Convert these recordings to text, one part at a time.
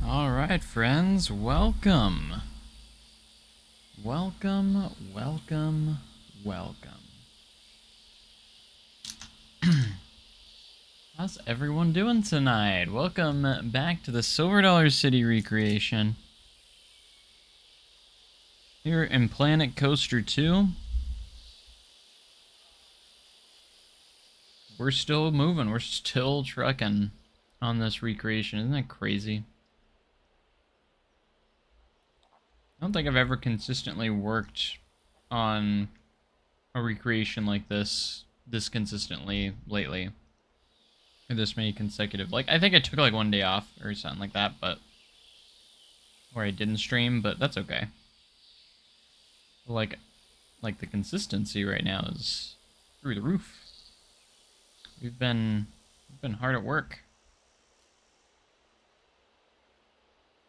Alright, friends, welcome. Welcome, welcome, welcome. How's everyone doing tonight? Welcome back to the Silver Dollar City recreation. Here in Planet Coaster 2. We're still moving, we're still trucking on this recreation. Isn't that crazy? I don't think I've ever consistently worked on a recreation like this consistently lately. Or this many consecutive. Like, I think I took like one day off or something like that, but or I didn't stream, but that's okay. Like the consistency right now is through the roof. We've been hard at work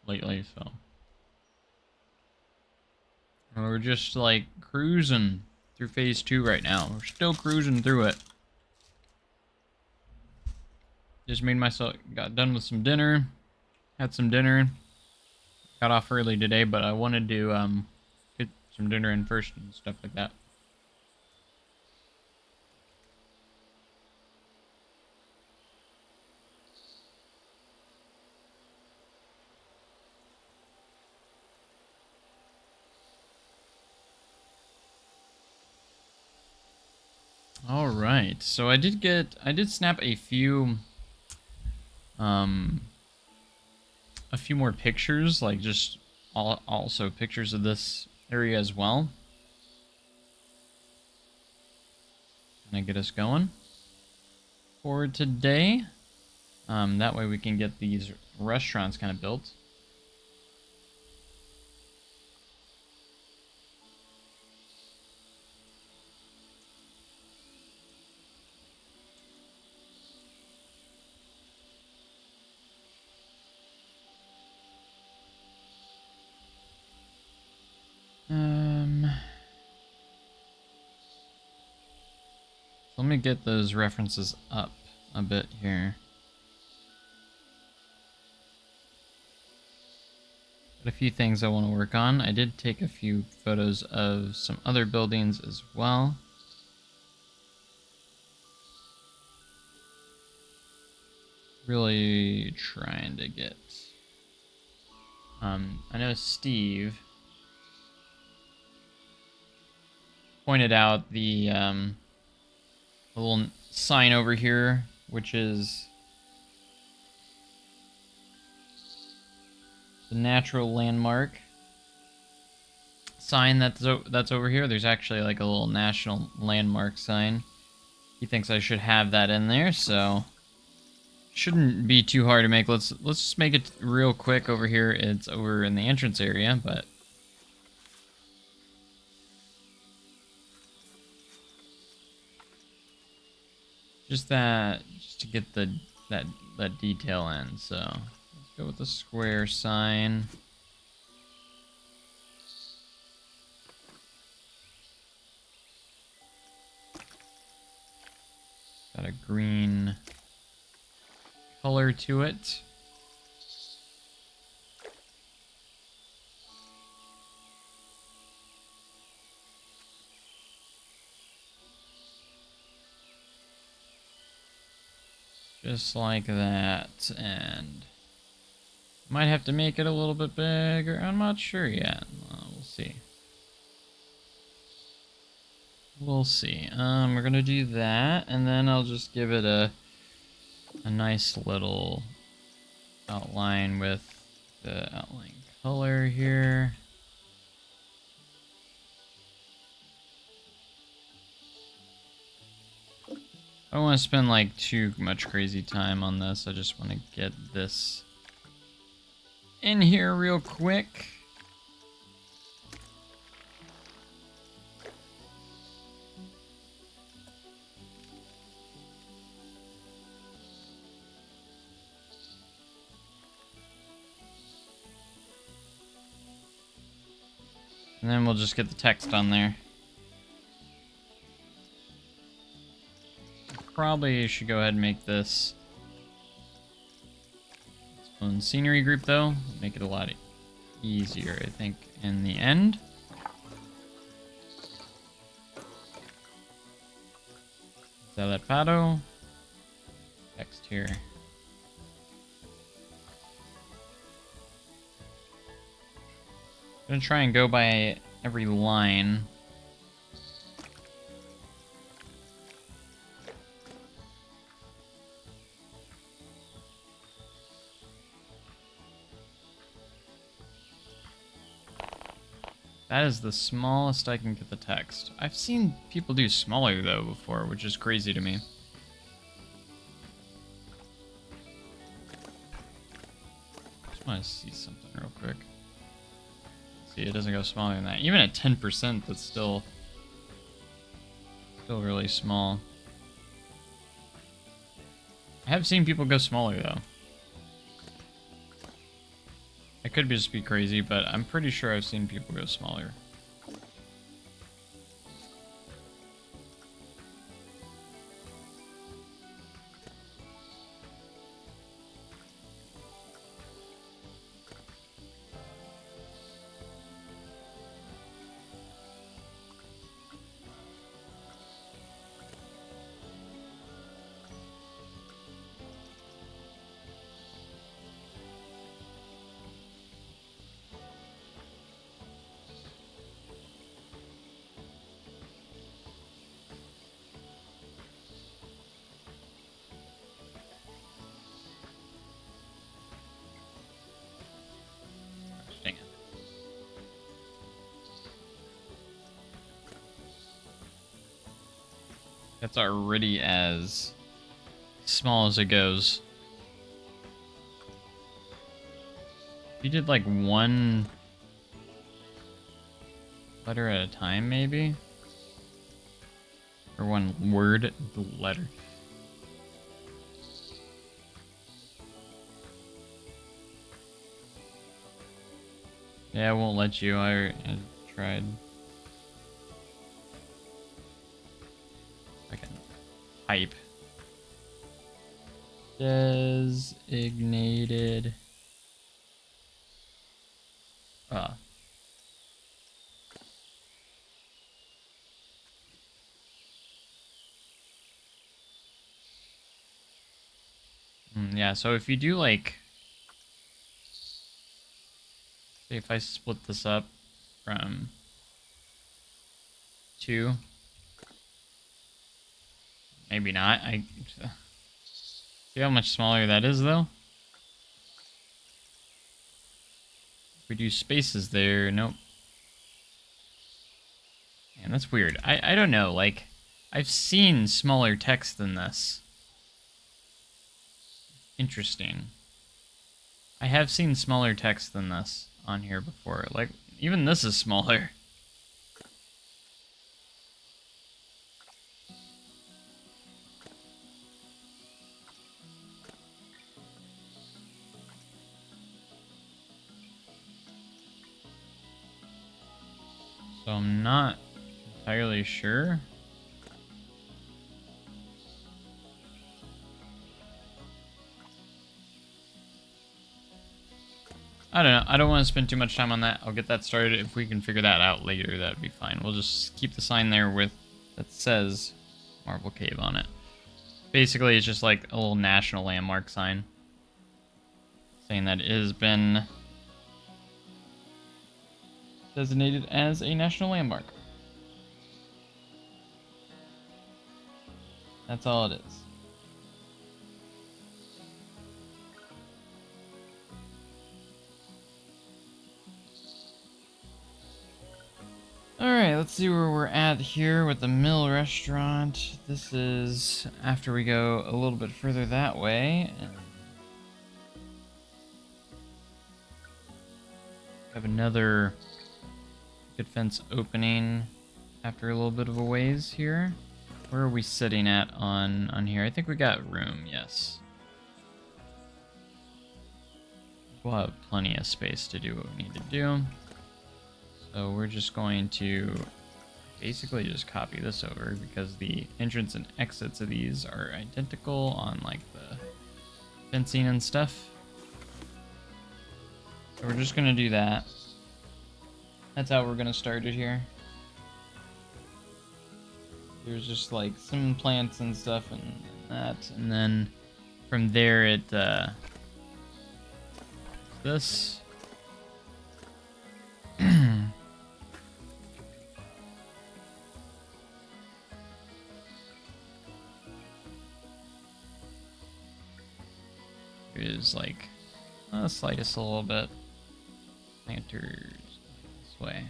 lately, so and we're just like cruising through phase 2 right now. We're still cruising through it. Just got done with some dinner, had some dinner, got off early today, but I wanted to get some dinner in first and stuff like that. All right, so I did snap a few more pictures, like just also pictures of this area as well. Can I get us going for today? That way we can get these restaurants kind of built. Let me get those references up a bit here. Got a few things I want to work on. I did take a few photos of some other buildings as well. Really trying to get... I know Steve pointed out the little sign over here, which is the natural landmark sign that's over here. There's actually like a little national landmark sign. He thinks I should have that in there, so shouldn't be too hard to make. Let's just make it real quick over here. It's over in the entrance area, but just to get that detail in. So let's go with the square sign. Got a green color to it. Just like that, and might have to make it a little bit bigger. I'm not sure yet. We'll see. We'll see. We're gonna do that, and then I'll just give it a nice little outline with the outline color here. I don't want to spend like too much crazy time on this. I just want to get this in here real quick. And then we'll just get the text on there. Probably should go ahead and make this own scenery group though. Make it a lot easier, I think, in the end. That Pado. Text here. I'm gonna try and go by every line. That is the smallest I can get the text. I've seen people do smaller though before, which is crazy to me. Just want to see something real quick. See, it doesn't go smaller than that. Even at 10%, that's still really small. I have seen people go smaller though. I could just be crazy, but I'm pretty sure I've seen people go smaller. That's already as small as it goes. If you did like one letter at a time, maybe? Or one word, letter. Yeah, I won't let you. I tried. Type. Designated. Yeah, so if you do like, say if I split this up from 2, maybe not. See how much smaller that is though? If we do spaces there, nope. Man, that's weird. I don't know, like, I've seen smaller text than this. Interesting. I have seen smaller text than this on here before. Like, even this is smaller. So I'm not entirely sure. I don't know. I don't want to spend too much time on that. I'll get that started. If we can figure that out later, that'd be fine. We'll just keep the sign there with that says Marble Cave on it. Basically, it's just like a little national landmark sign saying that it has been designated as a national landmark. That's all it is. Alright, let's see where we're at here with the Mill Restaurant. This is after we go a little bit further that way. And have another good fence opening after a little bit of a ways here. Where are we sitting at on here? I think we got room, yes. We'll have plenty of space to do what we need to do. So we're just going to basically just copy this over because the entrance and exits of these are identical on like the fencing and stuff. So we're just gonna do that. That's how we're gonna start it here. There's just like some plants and stuff and that, and then from there it this. Is like slide us a little bit. Planters this way.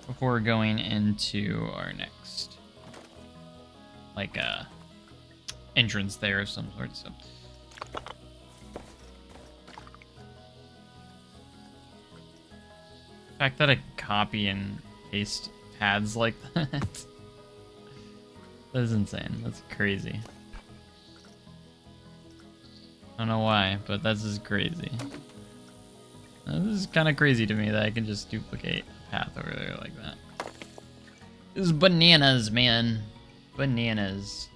Before going into our next like entrance there of some sort. So the fact that I copy and paste pads like that. That is insane. That's crazy. I don't know why, but that's just crazy. This is kind of crazy to me that I can just duplicate a path over there like that. This is bananas, man. Bananas.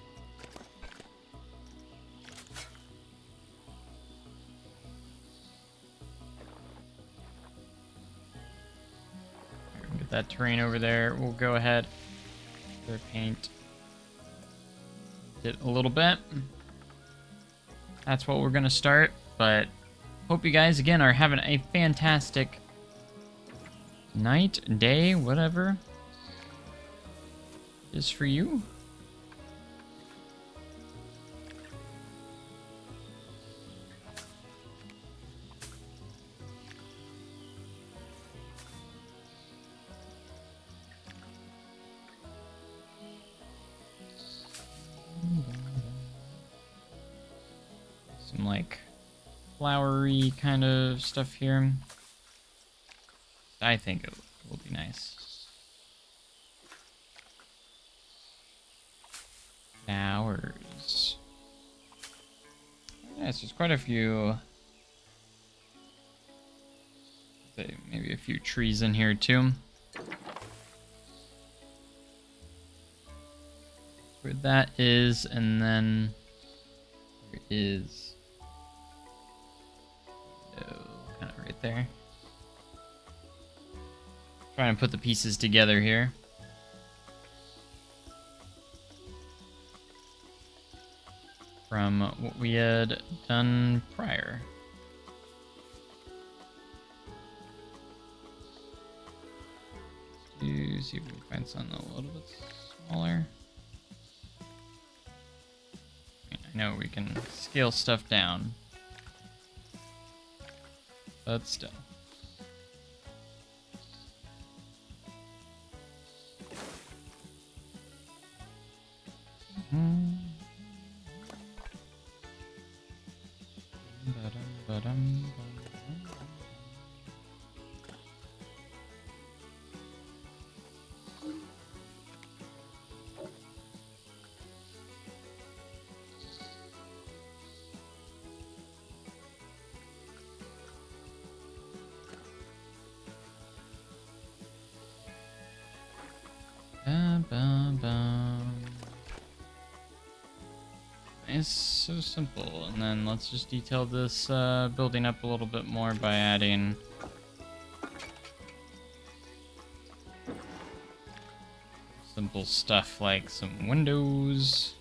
Get that terrain over there. We'll go ahead. Paint it a little bit. That's what we're gonna start, but hope you guys again are having a fantastic night, day, whatever it is for you. Some like flowery kind of stuff here. I think it will be nice. Flowers. Yes, there's quite a few. Maybe a few trees in here too. Where that is, and then there is. Kind of right there. Trying to put the pieces together here. From what we had done prior. To see if we can find something a little bit smaller. I know we can scale stuff down. But still. It's so simple, and then let's just detail this building up a little bit more by adding simple stuff like some windows.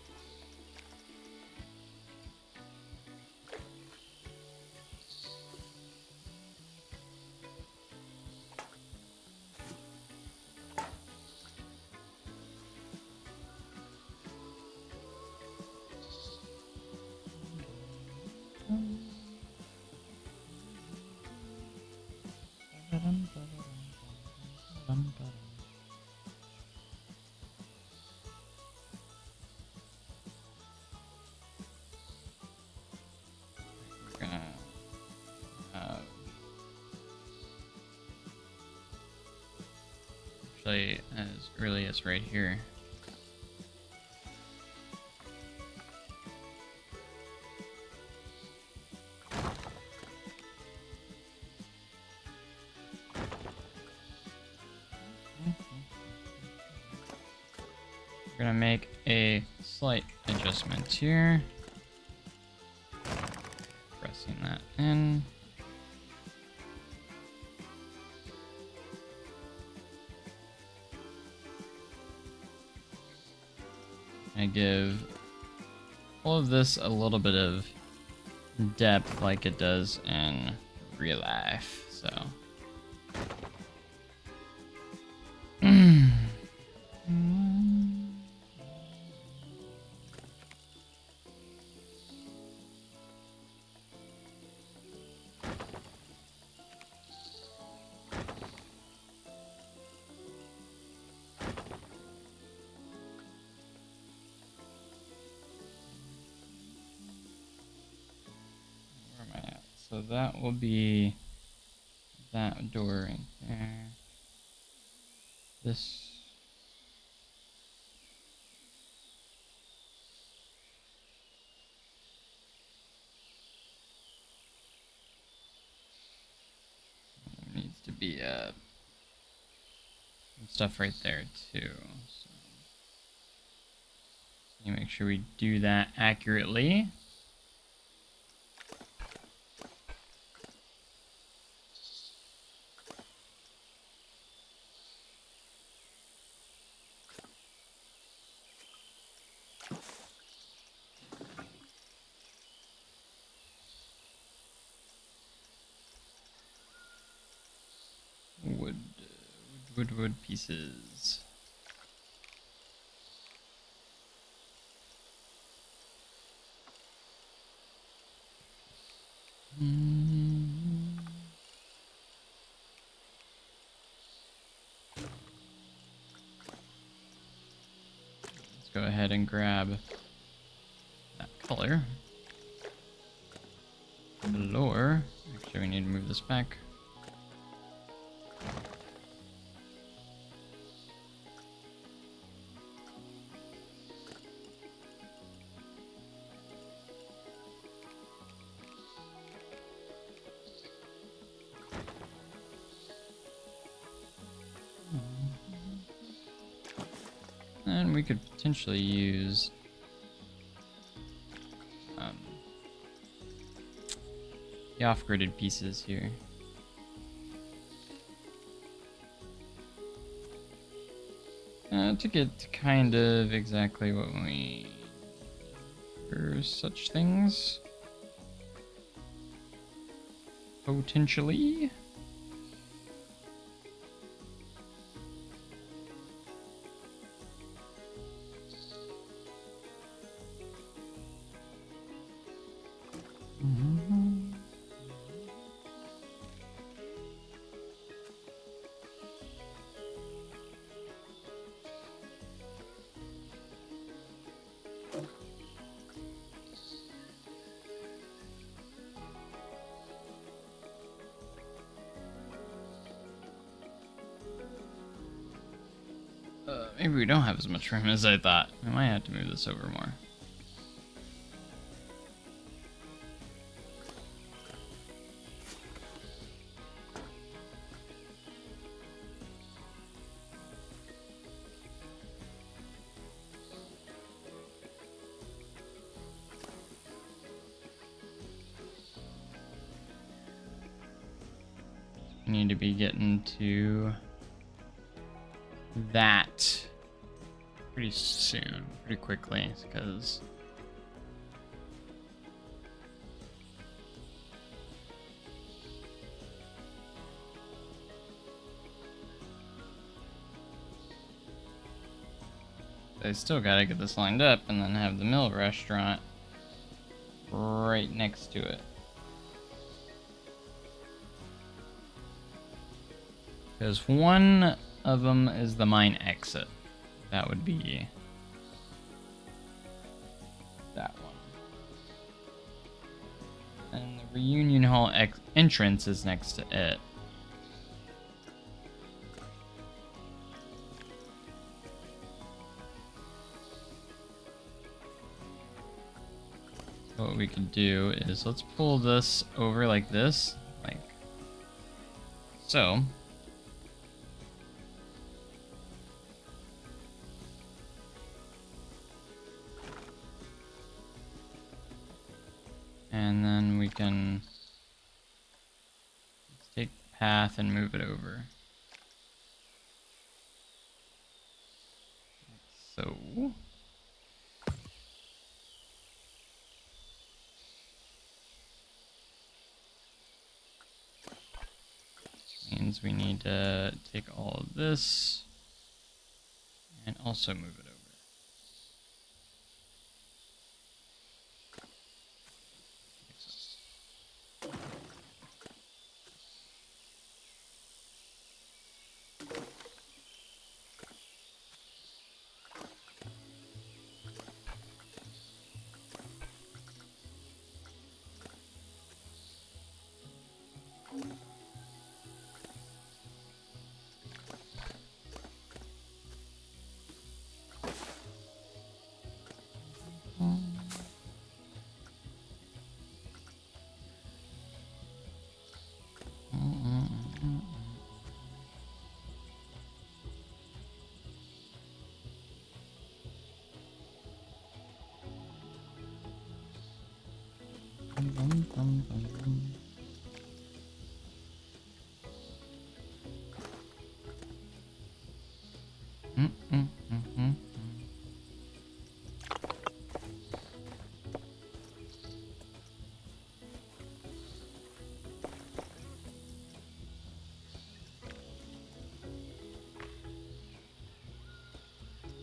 Actually, as early as right here. We're gonna make a slight adjustment here. Placing that in. I give all of this a little bit of depth like it does in real life, so. So that will be that door right there. This. There needs to be some stuff right there too. So you make sure we do that accurately. Wood pieces. Let's go ahead and grab that color. Floor. Actually, we need to move this back. And we could potentially use the off-gridded pieces here. To get kind of exactly what we need for such things. Potentially. Maybe we don't have as much room as I thought. I might have to move this over more. We need to be getting to that pretty soon, pretty quickly, because I still gotta get this lined up and then have the mill restaurant right next to it. Because one of them is the mine exit. That would be that one. And the reunion hall entrance is next to it. What we could do is let's pull this over like this, like so. And then we can take path and move it over. So means we need to take all of this and also move it over.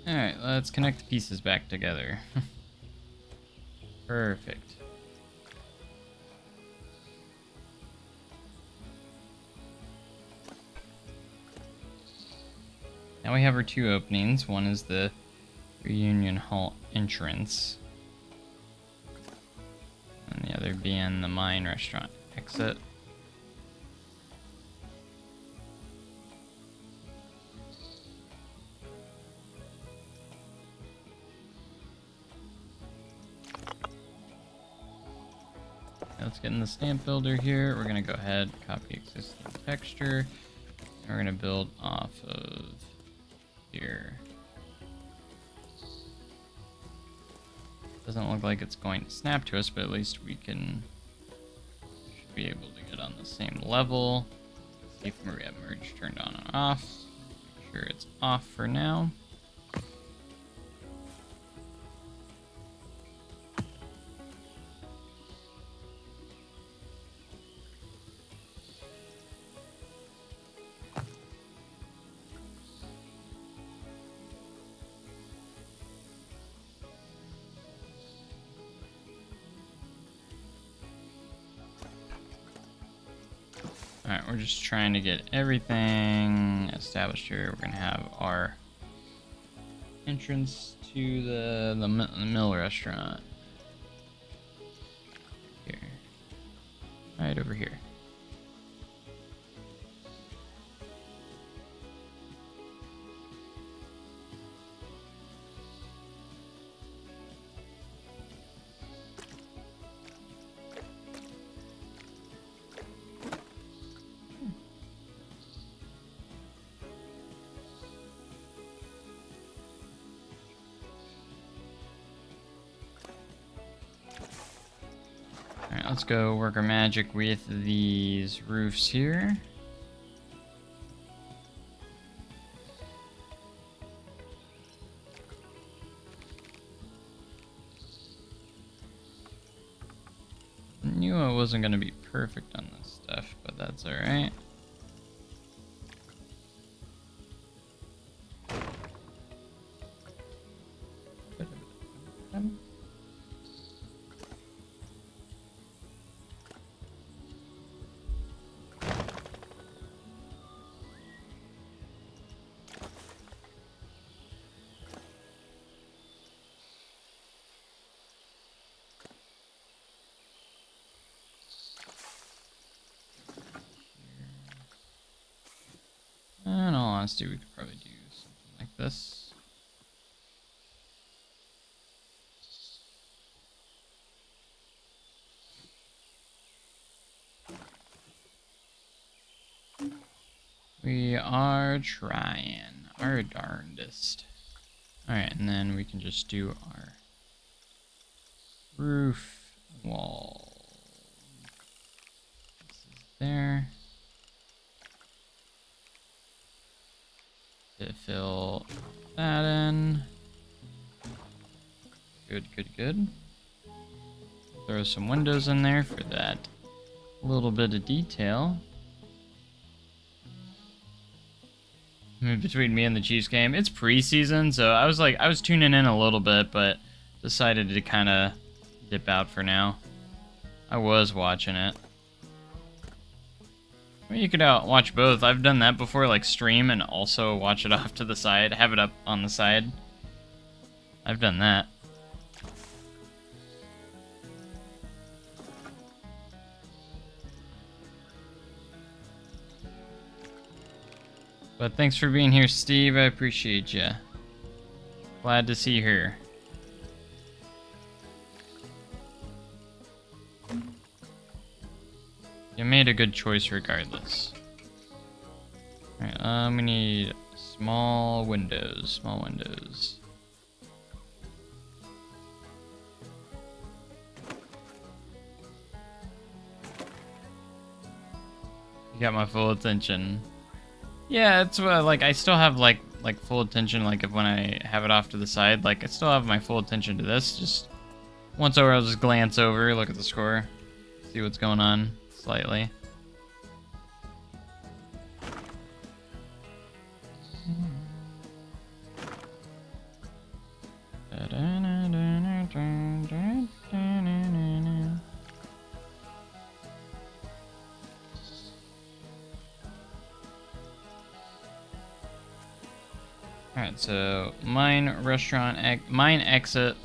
Alright, let's connect the pieces back together. Perfect. Now we have our two openings. One is the Reunion Hall entrance, and the other being the Mine Restaurant exit. Let's get in the stamp builder here. We're going to go ahead, copy existing texture, and we're going to build off of here. Doesn't look like it's going to snap to us, but at least we should be able to get on the same level. See if we have merge turned on and off. Make sure it's off for now. Alright, we're just trying to get everything established here. We're going to have our entrance to the mill restaurant. Here. Right over here. Alright, let's go work our magic with these roofs here. Knew I wasn't going to be perfect on this stuff, but that's alright. In all honesty, we could probably do something like this. We are trying our darndest. Alright, and then we can just do our roof walls. fill that in. Good, good, good. Throw some windows in there for that little bit of detail. Between me and the Chiefs game, it's preseason, so I was tuning in a little bit, but decided to kind of dip out for now. I was watching it. Well, you could watch both. I've done that before, like stream and also watch it off to the side, have it up on the side. I've done that. But thanks for being here, Steve. I appreciate you. Glad to see you here. You made a good choice regardless. Alright, we need small windows. Small windows. You got my full attention. Yeah, it's like I still have like full attention. Like if when I have it off to the side, like I still have my full attention to this. Just once over, I'll just glance over, look at the score, see what's going on slightly. Alright, so mine restaurant, mine exit,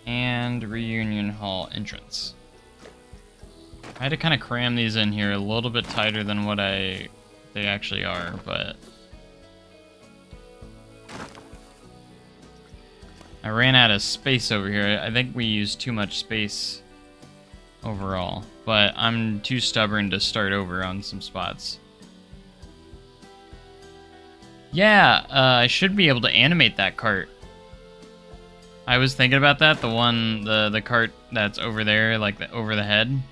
and reunion hall entrance. I had to kind of cram these in here a little bit tighter than what they actually are, but I ran out of space over here. I think we used too much space overall, but I'm too stubborn to start over on some spots. Yeah, I should be able to animate that cart. I was thinking about that, the cart that's over there, like over the head.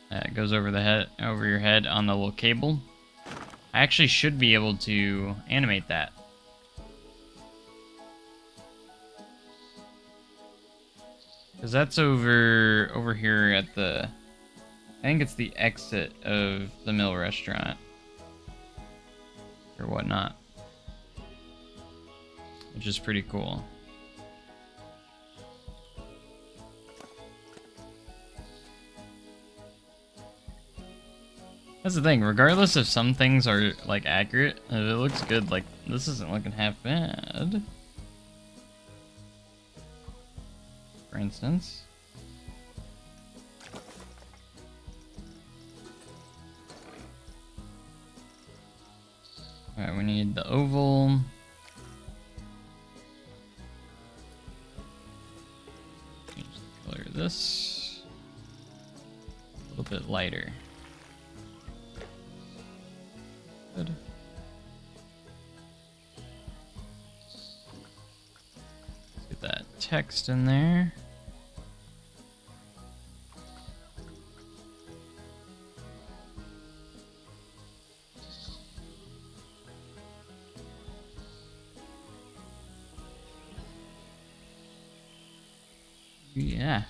It goes over the head, over your head on the little cable. I actually should be able to animate that. Cause that's over here at the, I think it's the exit of the Mill restaurant. Or whatnot, which is pretty cool. That's the thing, regardless if some things are like accurate, if it looks good, like this isn't looking half bad. For instance. Alright, we need the oval. Change the color of this. A little bit lighter. Good. Let's get that text in there. Yeah,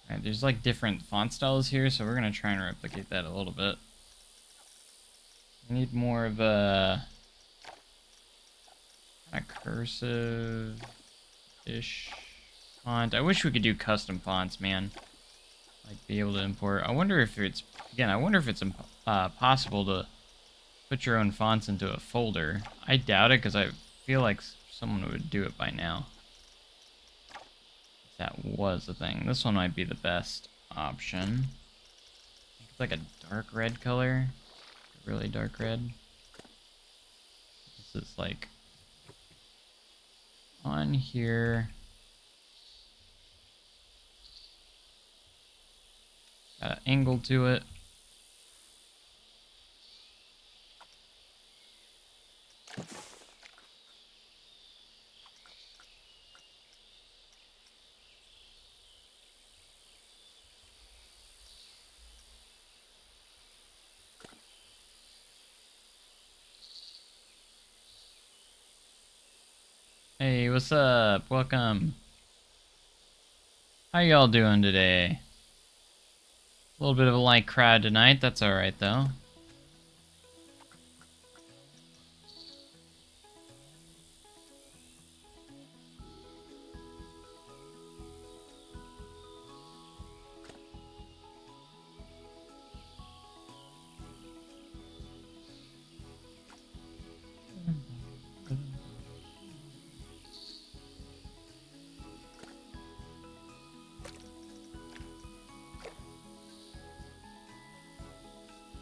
Alright, there's like different font styles here, so we're gonna try and replicate that a little bit. We need more of a kind of cursive-ish font. I wish we could do custom fonts, man. Like be able to import. I wonder if it's possible to put your own fonts into a folder. I doubt it, because I feel like someone would do it by now. If that was a thing. This one might be the best option. It's like a dark red color. Really dark red. This is like on here. Got an angle to it. Hey, what's up? Welcome. How y'all doing today? A little bit of a light crowd tonight. That's alright, though.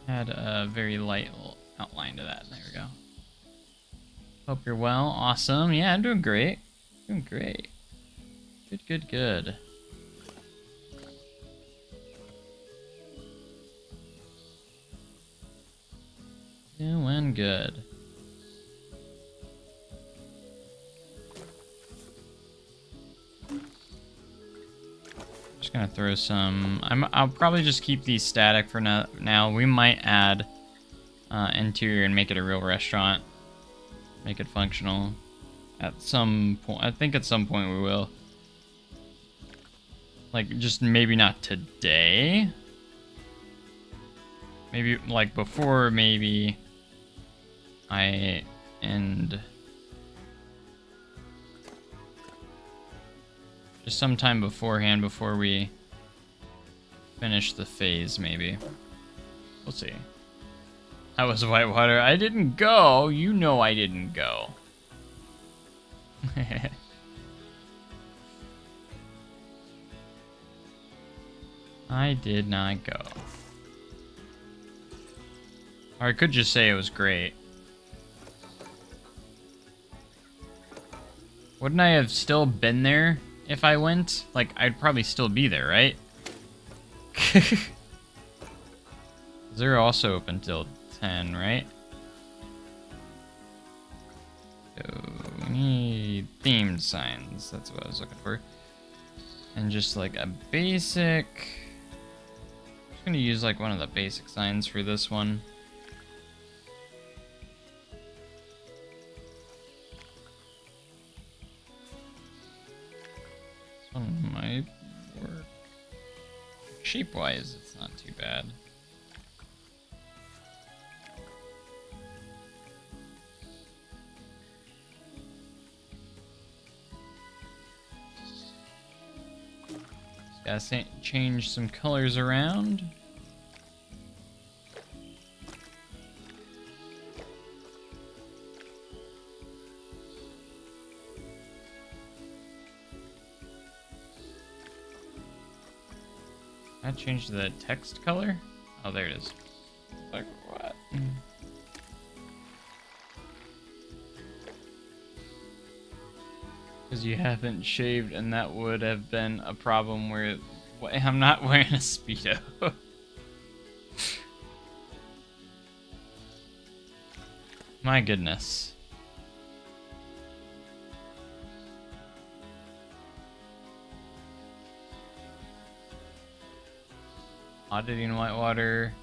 Had a very light little outline to that. There we go. Hope you're well. Awesome. Yeah, I'm doing great. Doing great. Good, good, good. Doing good. Just gonna throw some. I'll probably just keep these static for now. We might add interior and make it a real restaurant. Make it functional. At some point, I think at some point we will. Like, just maybe not today. Maybe like before. Maybe I end. Just sometime beforehand, before we finish the phase, maybe. We'll see. That was Whitewater. I didn't go. You know I didn't go. I did not go. Or I could just say it was great. Wouldn't I have still been there if I went? Like, I'd probably still be there, right? They're also open till 10, right? So we need themed signs. That's what I was looking for. And just like a basic... I'm just gonna use like one of the basic signs for this one. This one might work. Shape-wise, it's not too bad. Just gotta change some colors around. I changed the text color? Oh, there it is. Like, what? Because you haven't shaved, and that would have been a problem where I'm not wearing a Speedo. My goodness. Auditing Whitewater.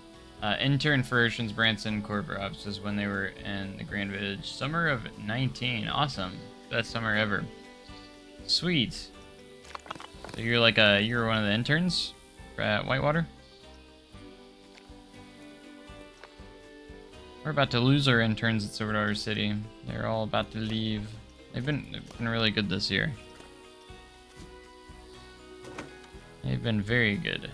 Intern for Oceans, Branson, Corporovs is when they were in the Grand Village. Summer of 19. Awesome. Best summer ever. Sweet. So you're like you're one of the interns at Whitewater? We're about to lose our interns at Silver City. They're all about to leave. They've been really good this year. They've been very good.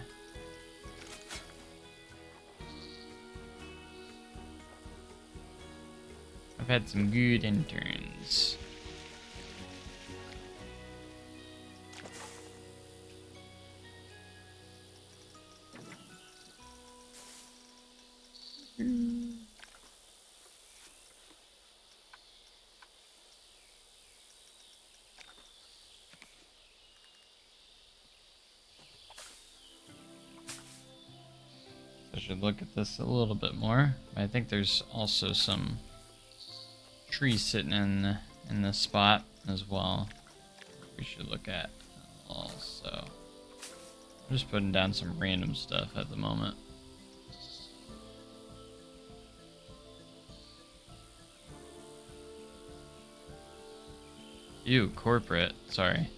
I've had some good interns. I should look at this a little bit more. I think there's also some trees sitting in this spot as well. We should look at also. I'm just putting down some random stuff at the moment. Ew, corporate. Sorry.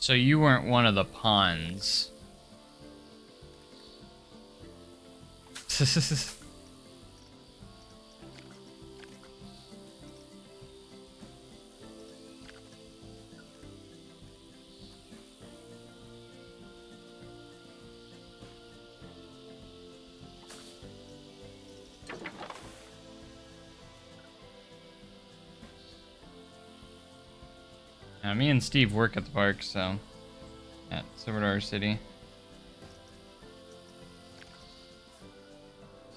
So you weren't one of the pawns. Me and Steve work at the park, so yeah, it's over to our city.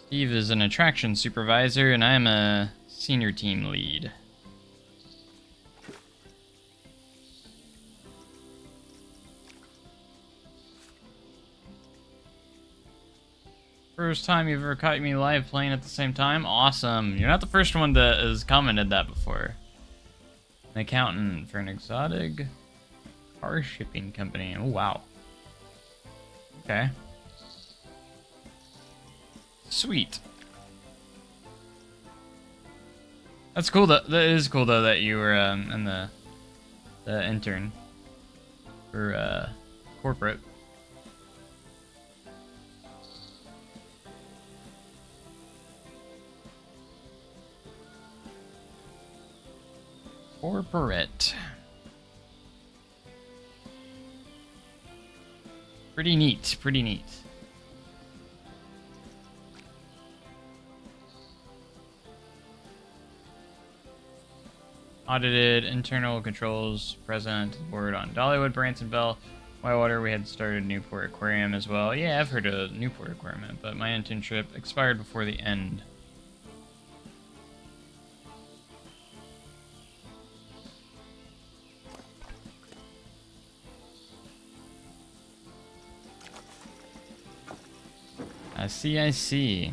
Steve is an attraction supervisor, and I'm a senior team lead. First time you've ever caught me live playing at the same time? Awesome. You're not the first one that has commented that before. An accountant for an exotic car shipping company. Oh, wow. Okay. Sweet. That's cool. That is cool though that you were in the intern for corporate. Corporate. Pretty neat. Pretty neat. Audited internal controls present board on Dollywood, Bransonville, Whitewater. We had started Newport Aquarium as well. Yeah, I've heard of Newport Aquarium, but my internship expired before the end. I see, I see.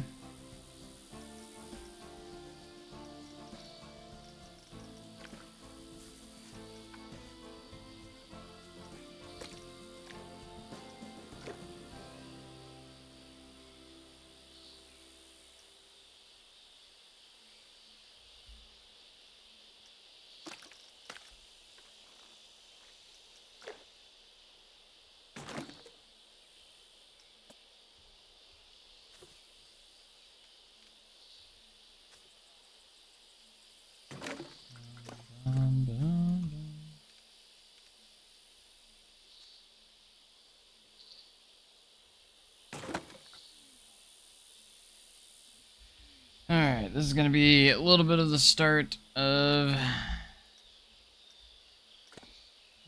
Alright, this is going to be a little bit of the start of,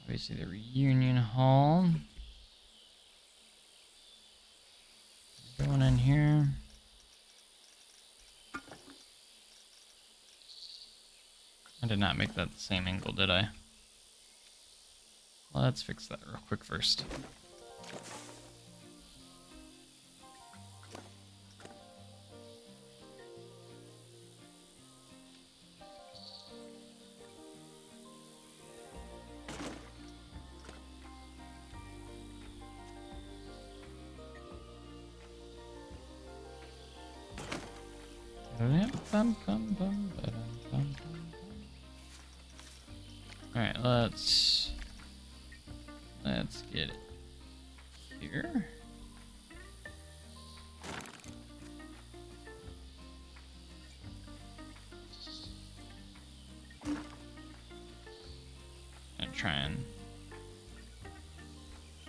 obviously, the reunion hall. Going in here. I did not make that the same angle, did I? Let's fix that real quick first. Alright, let's get it here. And try and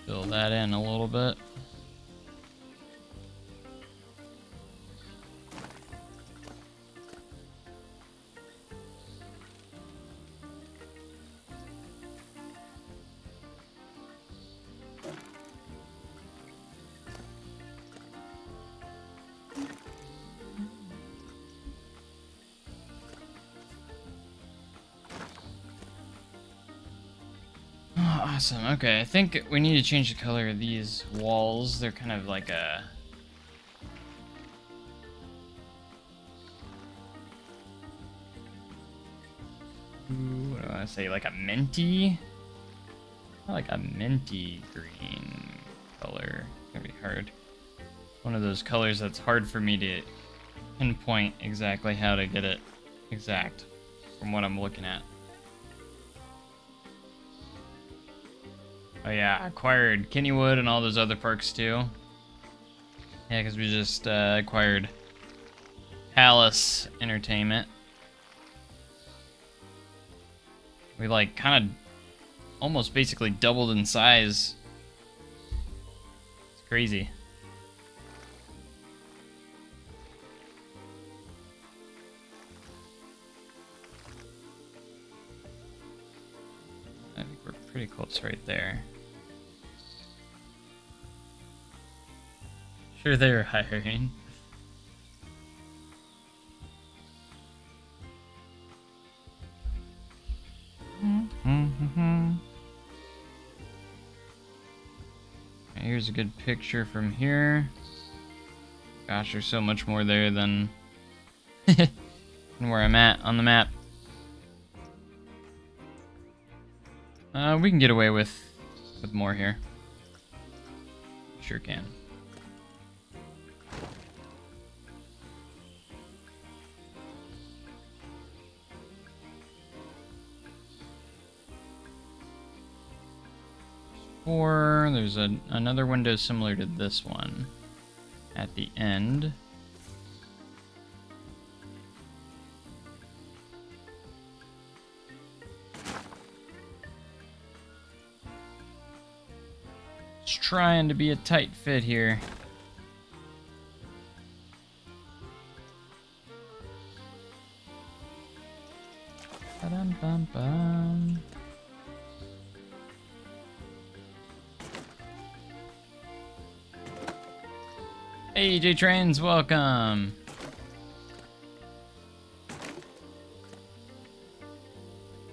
fill that in a little bit. Awesome. Okay, I think we need to change the color of these walls. They're kind of like a... Ooh, what do I want to say? Like a minty? Like a minty green color. It's gonna be hard. one of those colors that's hard for me to pinpoint exactly how to get it exact from what I'm looking at. Oh yeah, acquired Kennywood and all those other parks too. Yeah, because we just acquired Palace Entertainment. We like kind of almost basically doubled in size. It's crazy. I think we're pretty close right there. Sure, they're hiring. Here's a good picture from here. Gosh, there's so much more there than where I'm at on the map. We can get away with more here. Sure can. There's another window similar to this one at the end. Just trying to be a tight fit here. Ba-dum-bum-bum. Hey, J-Trains, welcome!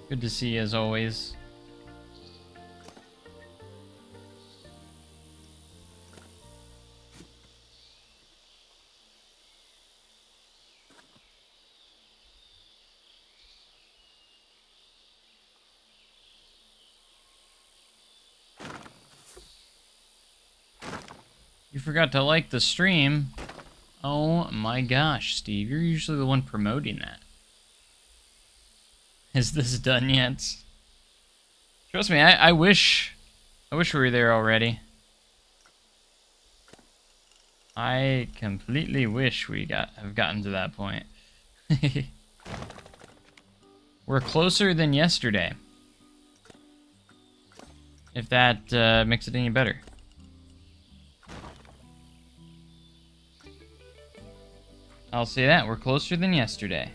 Good to see you as always. You forgot to like the stream. Oh my gosh, Steve, you're usually the one promoting that. Is this done yet? Trust me, I wish we were there already. I completely wish we have gotten to that point. We're closer than yesterday. If that makes it any better. I'll say that, we're closer than yesterday.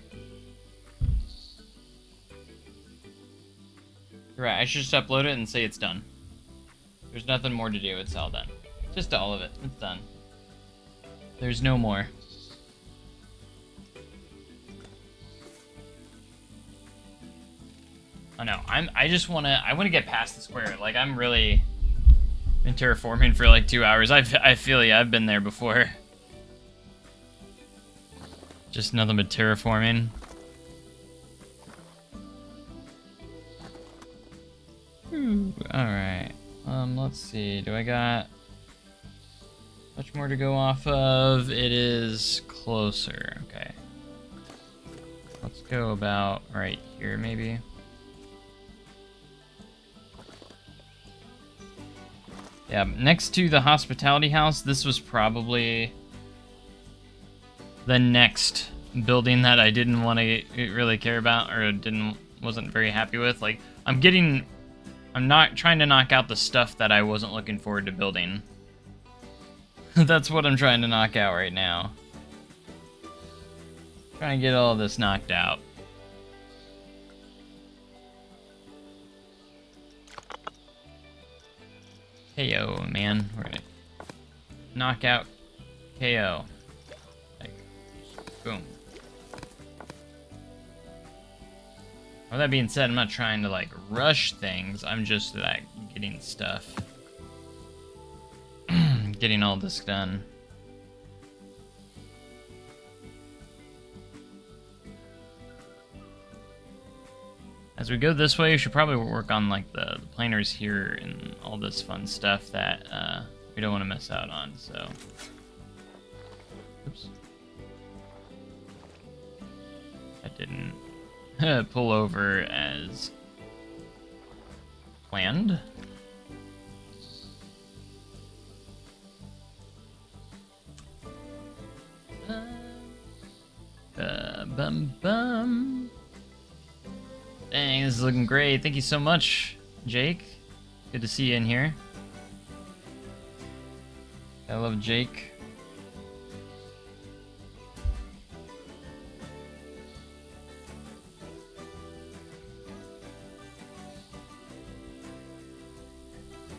You're right, I should just upload it and say it's done. There's nothing more to do, it's all done. Just all of it, it's done. There's no more. I know, I wanna get past the square. Like, I'm really been terraforming for like 2 hours. I feel ya, I've been there before. Just nothing but terraforming. Alright. Let's see. Do I got much more to go off of? It is closer. Okay. Let's go about right here, maybe. Yeah, next to the hospitality house, this was probably the next building that I didn't want to really care about or wasn't very happy with. Like, I'm not trying to knock out the stuff that I wasn't looking forward to building. That's what I'm trying to knock out right now. Trying to get all this knocked out. KO, man. We're gonna knock out KO. Boom. Well, that being said, I'm not trying to, like, rush things. I'm just, like, getting stuff. Getting all this done. As we go this way, we should probably work on, like, the planers here and all this fun stuff that we don't want to miss out on, so... Oops. That didn't pull over as planned. Bum bum. Dang, this is looking great. Thank you so much, Jake. Good to see you in here. I love Jake.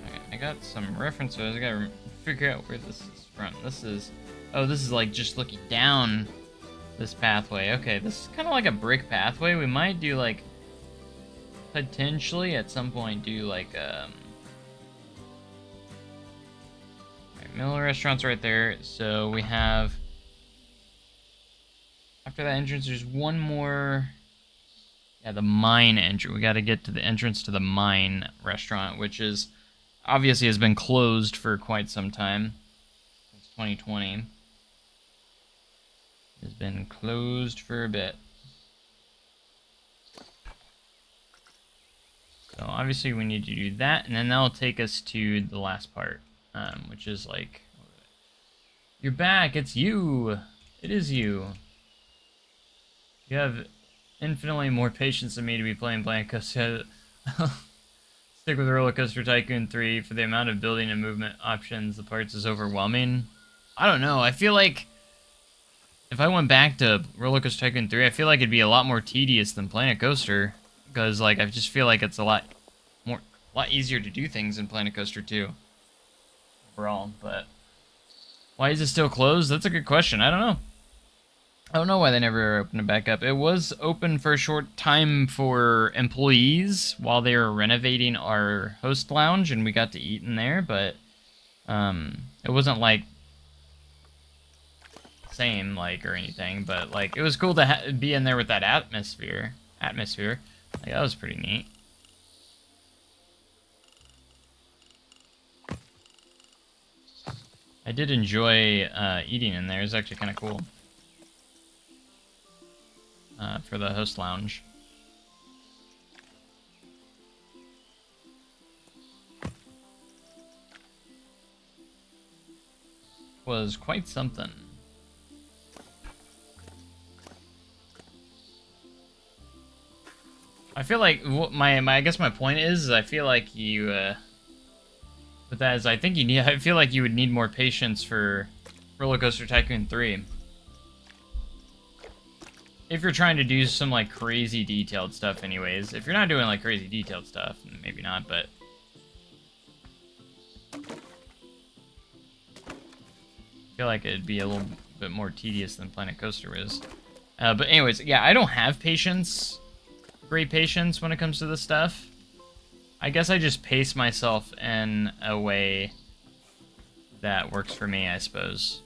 Alright, I got some references. I gotta figure out where this is from. This is... Oh, this is like just looking down this pathway. Okay, this is kind of like a brick pathway. We might do like... Potentially at some point do like Alright, Miller Restaurant's right there. So we have... After that entrance, there's one more... Yeah, the mine entrance. We gotta get to the entrance to the mine restaurant, which is... Obviously has been closed for quite some time. Since 2020. Has been closed for a bit. So obviously we need to do that, and then that'll take us to the last part, which is like, you're back, it's you, it is you. You have infinitely more patience than me to be playing Planet Coaster. Stick with Roller Coaster Tycoon 3 for the amount of building and movement options. The parts is overwhelming. I don't know, I feel like if I went back to Roller Coaster Tycoon 3, I feel like it'd be a lot more tedious than Planet Coaster. Because, like, I just feel like it's a lot easier to do things in Planet Coaster 2. Overall, but... Why is it still closed? That's a good question. I don't know. I don't know why they never opened it back up. It was open for a short time for employees while they were renovating our host lounge, and we got to eat in there, but... it wasn't, like... same, like, or anything, but, like, it was cool to be in there with that atmosphere. Like, that was pretty neat. I did enjoy eating in there. It was actually kind of cool. For the host lounge. Was quite something. I feel like I guess my point is I feel like you with that is I feel like you would need more patience for Roller Coaster Tycoon 3. If you're trying to do some like crazy detailed stuff anyways. If you're not doing like crazy detailed stuff, maybe not, but I feel like it'd be a little bit more tedious than Planet Coaster is. But anyways, yeah, I don't have great patience when it comes to this stuff. I guess I just pace myself in a way that works for me, I suppose.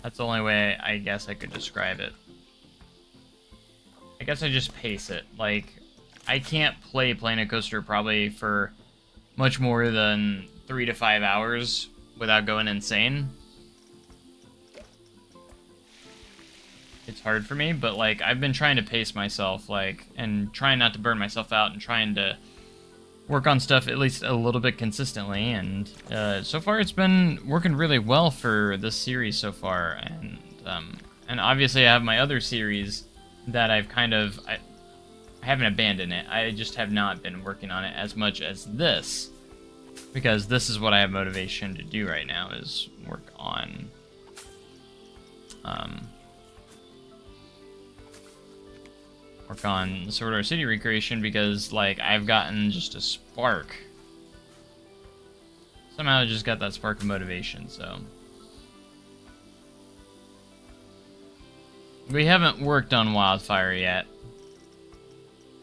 That's the only way I guess I could describe it. I guess I just pace it. Like, I can't play Planet Coaster probably for much more than 3 to 5 hours without going insane. It's hard for me, but like I've been trying to pace myself, like, and trying not to burn myself out and trying to work on stuff at least a little bit consistently, and so far it's been working really well for this series so far, and obviously I have my other series that I've kind of I haven't abandoned it. I just have not been working on it as much as this, because this is what I have motivation to do right now, is work on Sword Art City recreation, because like I've gotten just a spark. Somehow I just got that spark of motivation, so. We haven't worked on Wildfire yet.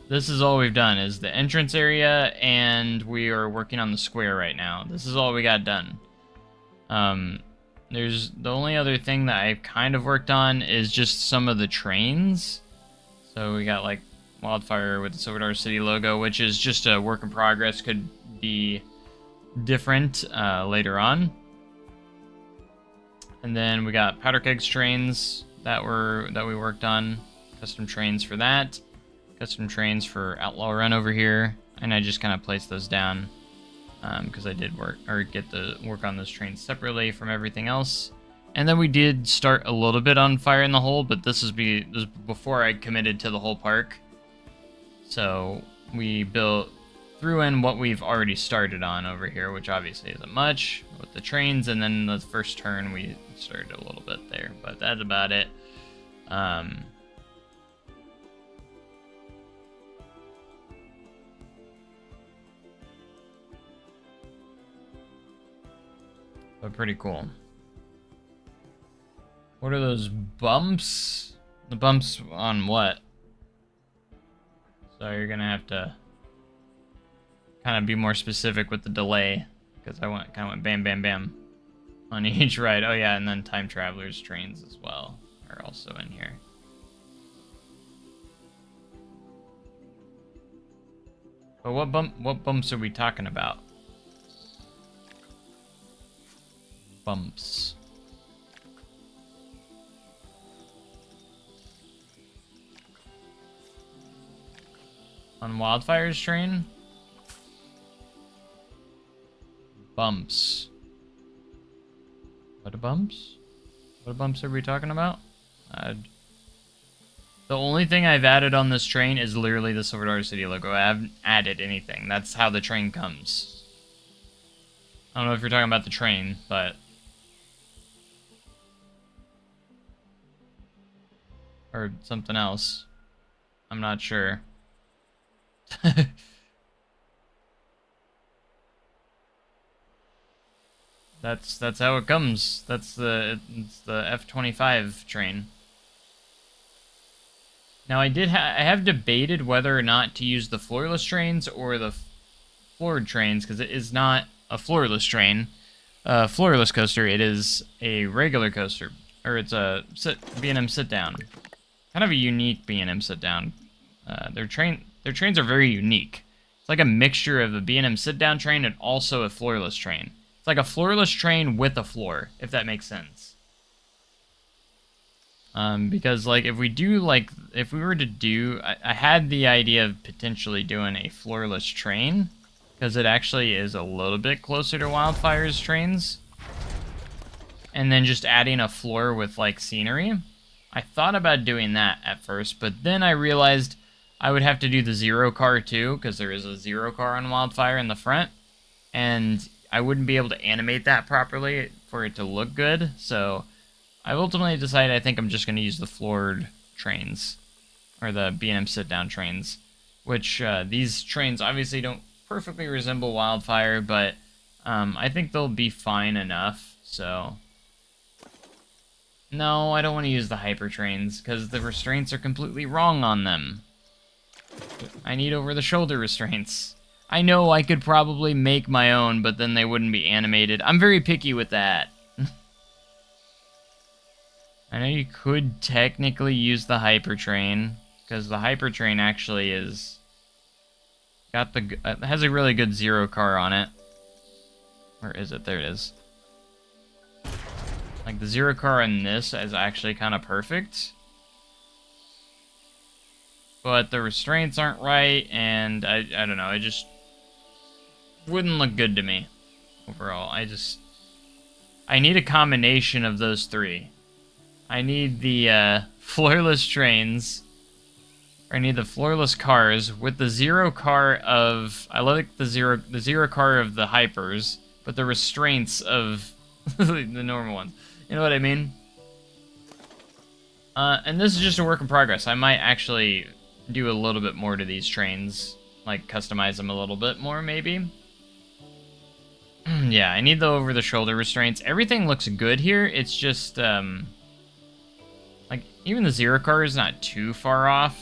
This is all we've done, is the entrance area, and we are working on the square right now. This is all we got done. There's the only other thing that I've kind of worked on is just some of the trains. So we got like Wildfire with the Silver City logo, which is just a work in progress, could be different later on. And then we got powder kegs trains that we worked on. Custom trains for that. Custom trains for Outlaw Run over here. And I just kind of placed those down because I did get the work on those trains separately from everything else. And then we did start a little bit on Fire in the Hole, but this was before I committed to the whole park. So we threw in what we've already started on over here, which obviously isn't much with the trains, and then the first turn we started a little bit there, but that's about it. But pretty cool. What are those bumps? The bumps on what? So you're gonna have to kind of be more specific with the delay, because I kind of went bam, bam, bam on each ride. Oh yeah, and then Time Traveler's trains as well are also in here. But what bumps are we talking about? Bumps. On Wildfire's train? Bumps. What bumps? What bumps are we talking about? The only thing I've added on this train is literally the Silver Dollar City logo. I haven't added anything. That's how the train comes. I don't know if you're talking about the train, but... or something else. I'm not sure. That's how it comes. It's the F-25 train. Now I have debated whether or not to use the floorless trains or the floored trains, because it is not a floorless train, floorless coaster. It is a regular coaster, or it's a B&M sit down. Kind of a unique B&M sit down. Their trains are very unique. It's like a mixture of a B&M sit down train and also a floorless train. It's like a floorless train with a floor, if that makes sense. Because like if we were to do, I had the idea of potentially doing a floorless train, because it actually is a little bit closer to Wildfire's trains. And then just adding a floor with like scenery. I thought about doing that at first, but then I realized I would have to do the zero car too, because there is a zero car on Wildfire in the front, and I wouldn't be able to animate that properly for it to look good. So I ultimately decided I think I'm just going to use the floored trains, or the B&M sit-down trains, which these trains obviously don't perfectly resemble Wildfire, but I think they'll be fine enough. So no, I don't want to use the hyper trains because the restraints are completely wrong on them. I need over-the-shoulder restraints. I know I could probably make my own, but then they wouldn't be animated. I'm very picky with that. I know you could technically use the hyper train, because the hyper train actually is has a really good zero car on it. Where is it? There it is. Like the zero car in this is actually kind of perfect. But the restraints aren't right, and I don't know, it just wouldn't look good to me overall. I need a combination of those three. I need the floorless trains, or I need the floorless cars with the zero car of, I like the zero car of the hypers, but the restraints of the normal ones. You know what I mean? And this is just a work in progress. I might actually do a little bit more to these trains, like customize them a little bit more, maybe. Yeah, I need the over-the-shoulder restraints. Everything looks good here. It's just, like, even the zero car is not too far off,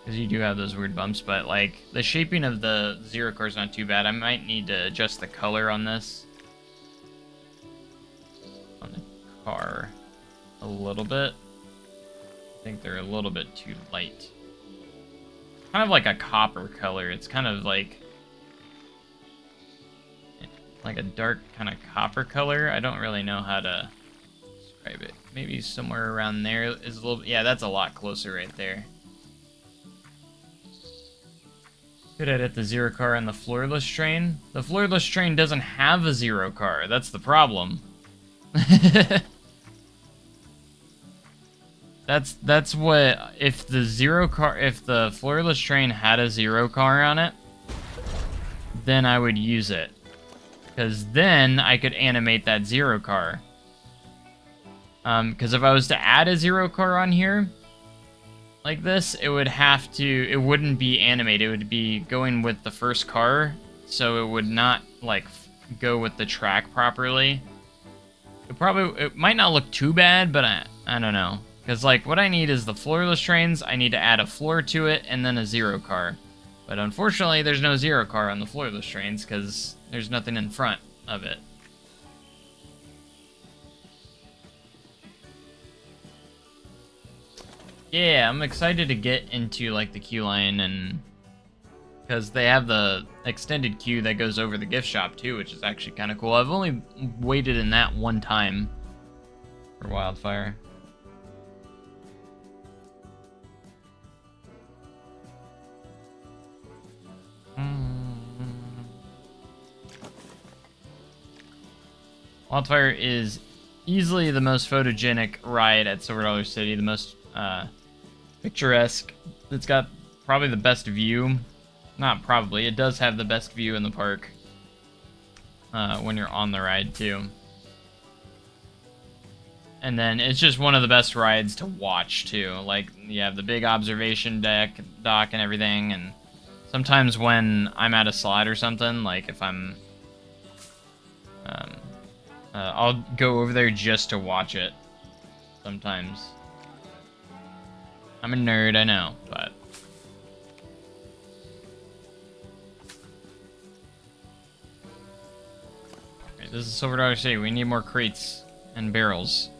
because you do have those weird bumps, but, like, the shaping of the zero car is not too bad. I might need to adjust the color on this. On the car a little bit. I think they're a little bit too light. Kind of like a copper color. It's kind of like a dark kind of copper color. I don't really know how to describe it. Maybe somewhere around there is a little... Yeah, that's a lot closer right there. Could edit the zero car on the floorless train. The floorless train doesn't have a zero car. That's the problem. That's what... If the floorless train had a zero car on it, then I would use it. Because then I could animate that zero car. Because if I was to add a zero car on here, like this, it wouldn't be animated. It would be going with the first car, so it would not, like, go with the track properly. It might not look too bad, but I don't know. Because, like, what I need is the floorless trains, I need to add a floor to it, and then a zero car. But unfortunately, there's no zero car on the floorless trains, because there's nothing in front of it. Yeah, I'm excited to get into, like, the queue line, and... because they have the extended queue that goes over the gift shop, too, which is actually kind of cool. I've only waited in that one time for Wildfire. Wildfire is easily the most photogenic ride at Silver Dollar City, the most picturesque. It's got probably the best view. Not probably, it does have the best view in the park when you're on the ride too. And then it's just one of the best rides to watch too. Like, you have the big observation dock and everything, and sometimes when I'm at a slot or something, like if I'm I'll go over there just to watch it sometimes. I'm a nerd, I know, but... Alright, this is Silver Dollar City. We need more crates and barrels.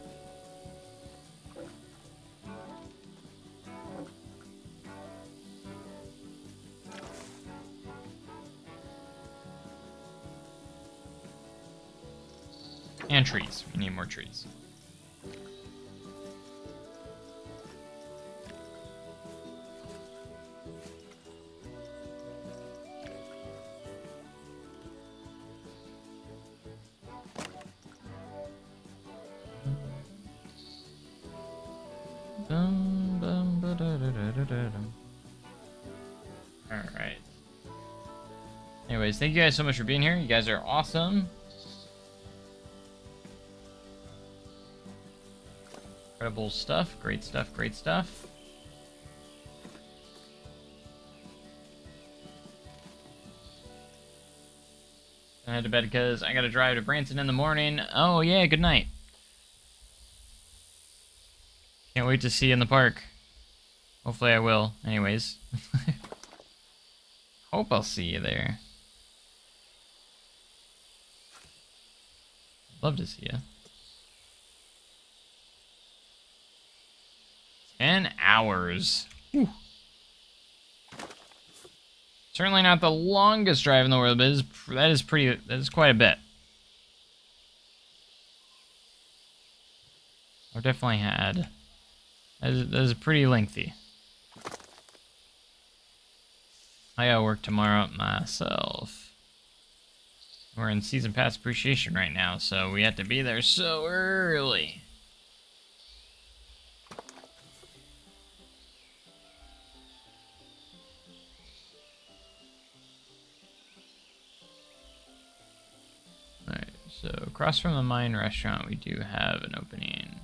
And trees. We need more trees. Alright. Anyways, thank you guys so much for being here. You guys are awesome. Incredible stuff. Great stuff. Great stuff. I head to bed because I gotta drive to Branson in the morning. Oh yeah, good night. Can't wait to see you in the park. Hopefully I will. Anyways. Hope I'll see you there. Love to see you. 10 hours. Whew. Certainly not the longest drive in the world, but that is quite a bit. I've definitely had. That is pretty lengthy. I gotta work tomorrow myself. We're in season pass appreciation right now, so we have to be there so early. Alright, so across from the Mine Restaurant, we do have an opening.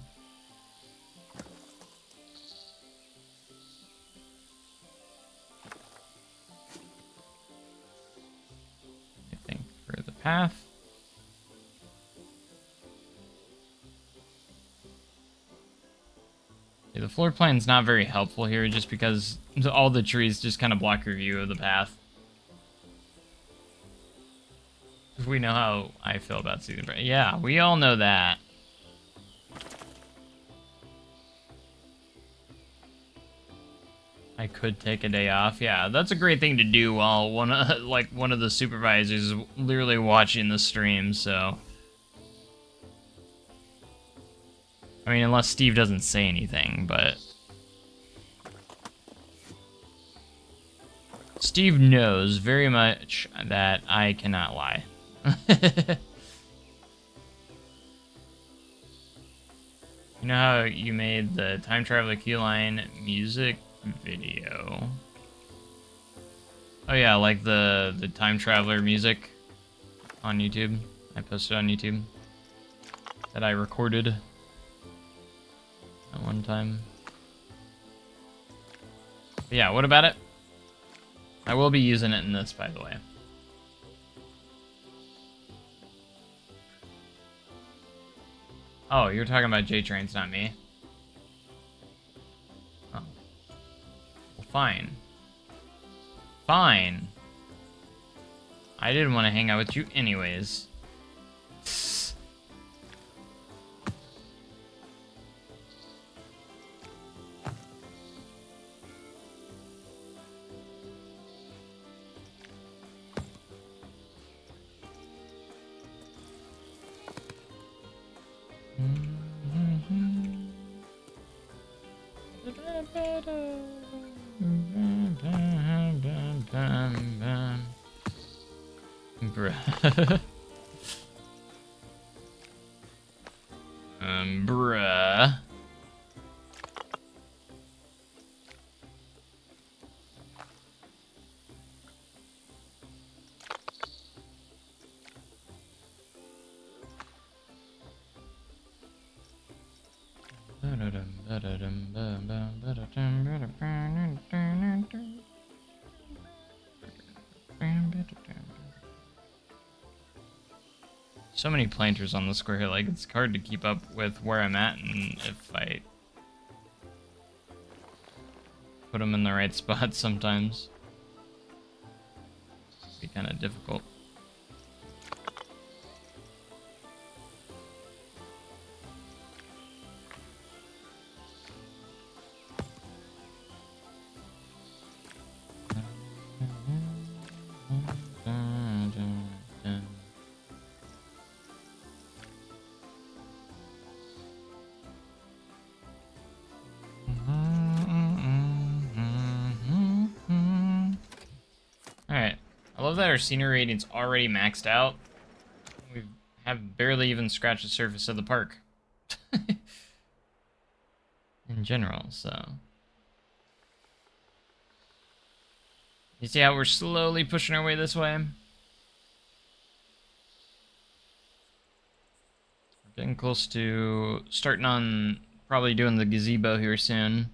For the path. Yeah, the floor plan's not very helpful here just because all the trees just kind of block your view of the path. We know how I feel about season break. Yeah, we all know that. I could take a day off. Yeah, that's a great thing to do while one of the supervisors is literally watching the stream, so. I mean, unless Steve doesn't say anything, but... Steve knows very much that I cannot lie. You know how you made the Time Traveler Keyline music video? Oh yeah, like the Time Traveler music on YouTube. I posted on YouTube. That I recorded at one time. But yeah, what about it? I will be using it in this, by the way. Oh, you're talking about J-Trains, not me. Oh. Well, fine. Fine. I didn't want to hang out with you anyways. Bruh. Bruh. So many planters on the square, like it's hard to keep up with where I'm at, and if I put them in the right spot sometimes, it'd be kind of difficult. Alright, I love that our scenery rating's already maxed out. We have barely even scratched the surface of the park. In general, so... You see how we're slowly pushing our way this way? We're getting close to starting on probably doing the gazebo here soon.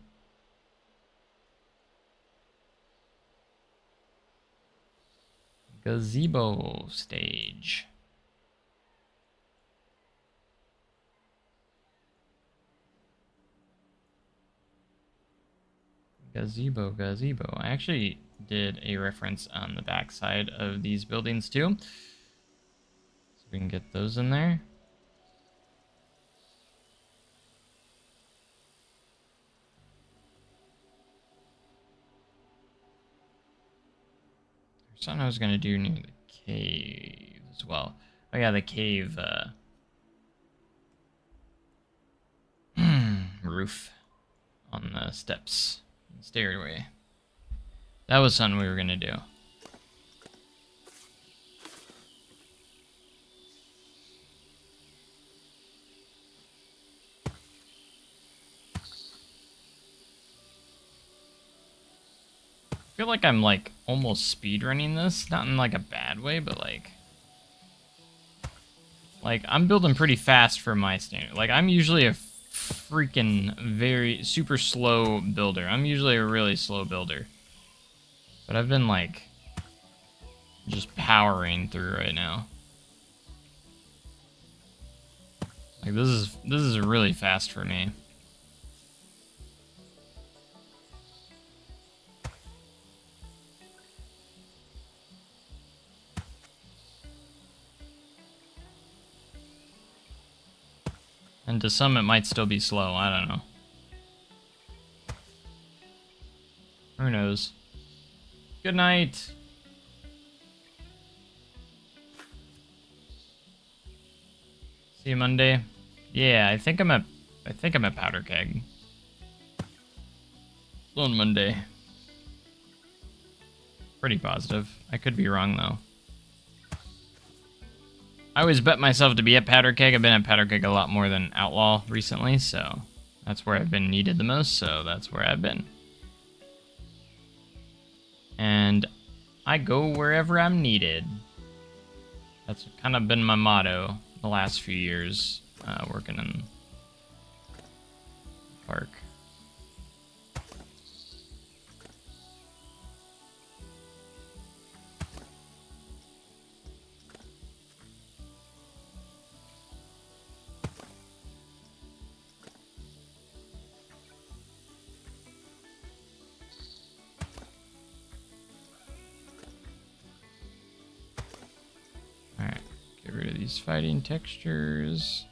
Gazebo stage. Gazebo, gazebo. I actually did a reference on the backside of these buildings too. So we can get those in there. There's something I was gonna do near the cave as well. Oh yeah, the cave roof on the steps. Stairway. That was something we were gonna do. I feel like I'm like almost speedrunning this, not in like a bad way, but like I'm building pretty fast for my standard. Like I'm usually a freaking very super slow builder. I'm usually a really slow builder. But I've been like just powering through right now. Like this is really fast for me. And to some it might still be slow, I don't know. Who knows? Good night. See you Monday. Yeah, I think I'm at I think I'm at Powder Keg. Lone Monday. Pretty positive. I could be wrong, though. I always bet myself to be at Powder Keg. I've been at Powder Keg a lot more than Outlaw recently, so that's where I've been needed the most, so that's where I've been. And I go wherever I'm needed. That's kind of been my motto the last few years, working in the park. Alright, get rid of these fighting textures.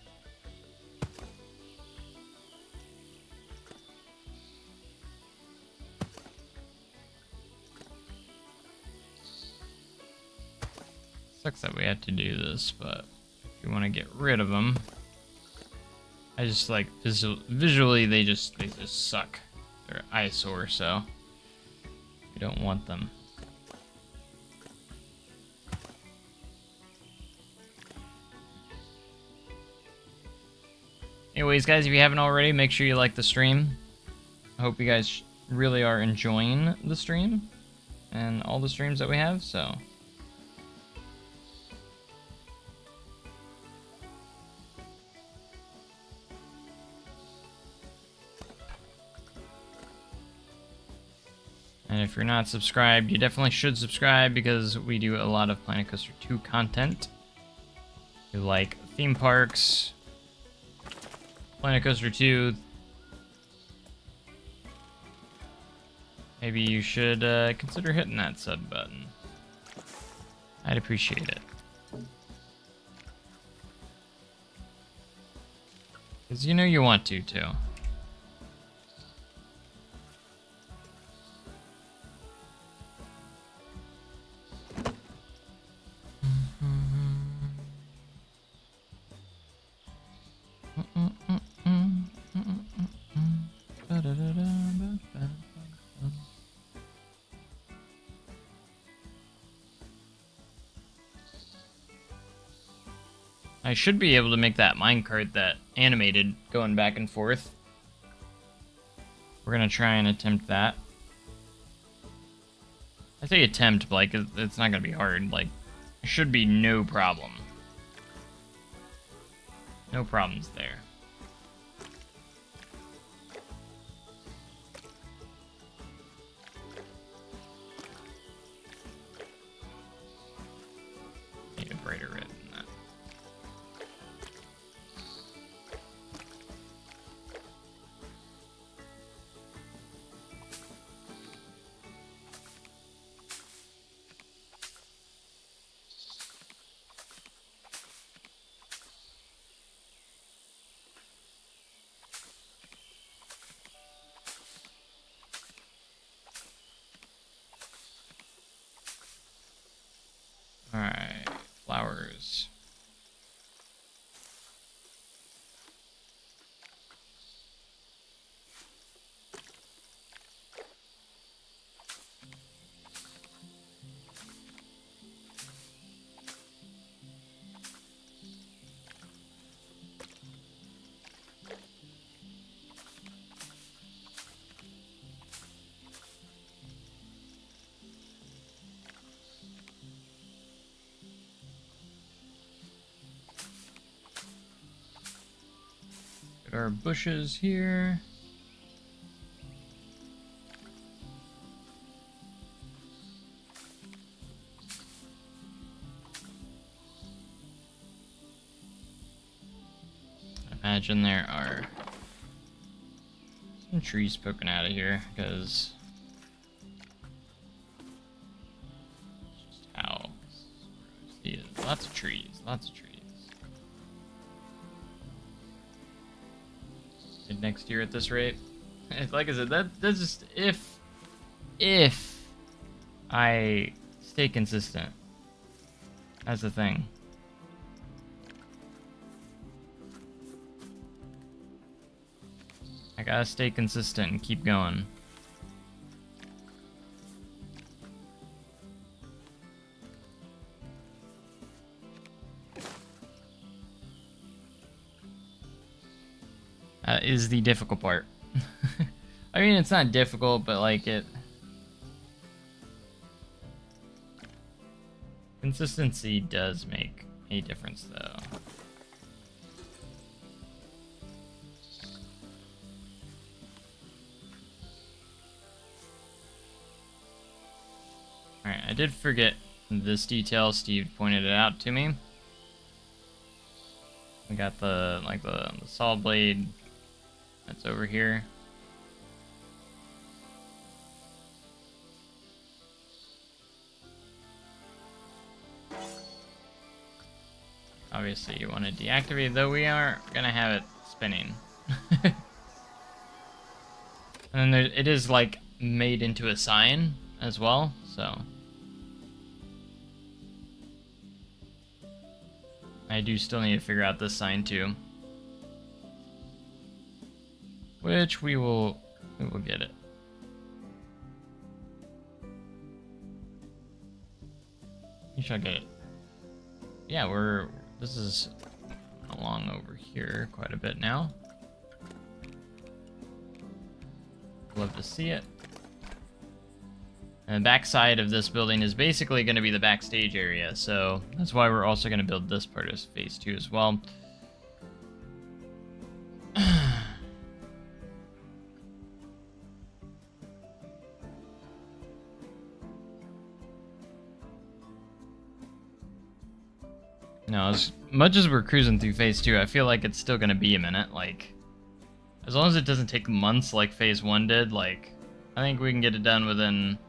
Sucks that we have to do this, but if you want to get rid of them, I just like visually they just suck. They're eyesore, so we don't want them. Anyways, guys, if you haven't already, make sure you like the stream. I hope you guys really are enjoying the stream and all the streams that we have, so. And if you're not subscribed, you definitely should subscribe because we do a lot of Planet Coaster 2 content. We like theme parks, Planet Coaster 2. Maybe you should consider hitting that sub button. I'd appreciate it. Because you know you want to, too. I should be able to make that minecart that animated going back and forth. We're gonna try and attempt that. I say attempt, but like it's not gonna be hard. Like, it should be no problem. No problems there. Need a brighter red than that. Alright, flowers. Get our bushes here. Imagine there are some trees poking out of here, because it's just how it is. Lots of trees, lots of trees. And next year at this rate, like I said, that's just if I stay consistent. That's the thing. I gotta stay consistent and keep going. That is the difficult part. I mean, it's not difficult, but like it... Consistency does make a difference, though. Alright, I did forget this detail. Steve pointed it out to me. We got the saw blade that's over here. Obviously, you want to deactivate, though we are gonna have it spinning. And then it is like made into a sign as well, so I do still need to figure out this sign too, which we will get it. We shall get it. Yeah, this is along over here quite a bit now. Love to see it. And the back side of this building is basically going to be the backstage area, so that's why we're also going to build this part as phase 2 as well. Now, as much as we're cruising through phase 2, I feel like it's still going to be a minute. Like, as long as it doesn't take months like phase 1 did, like, I think we can get it done within,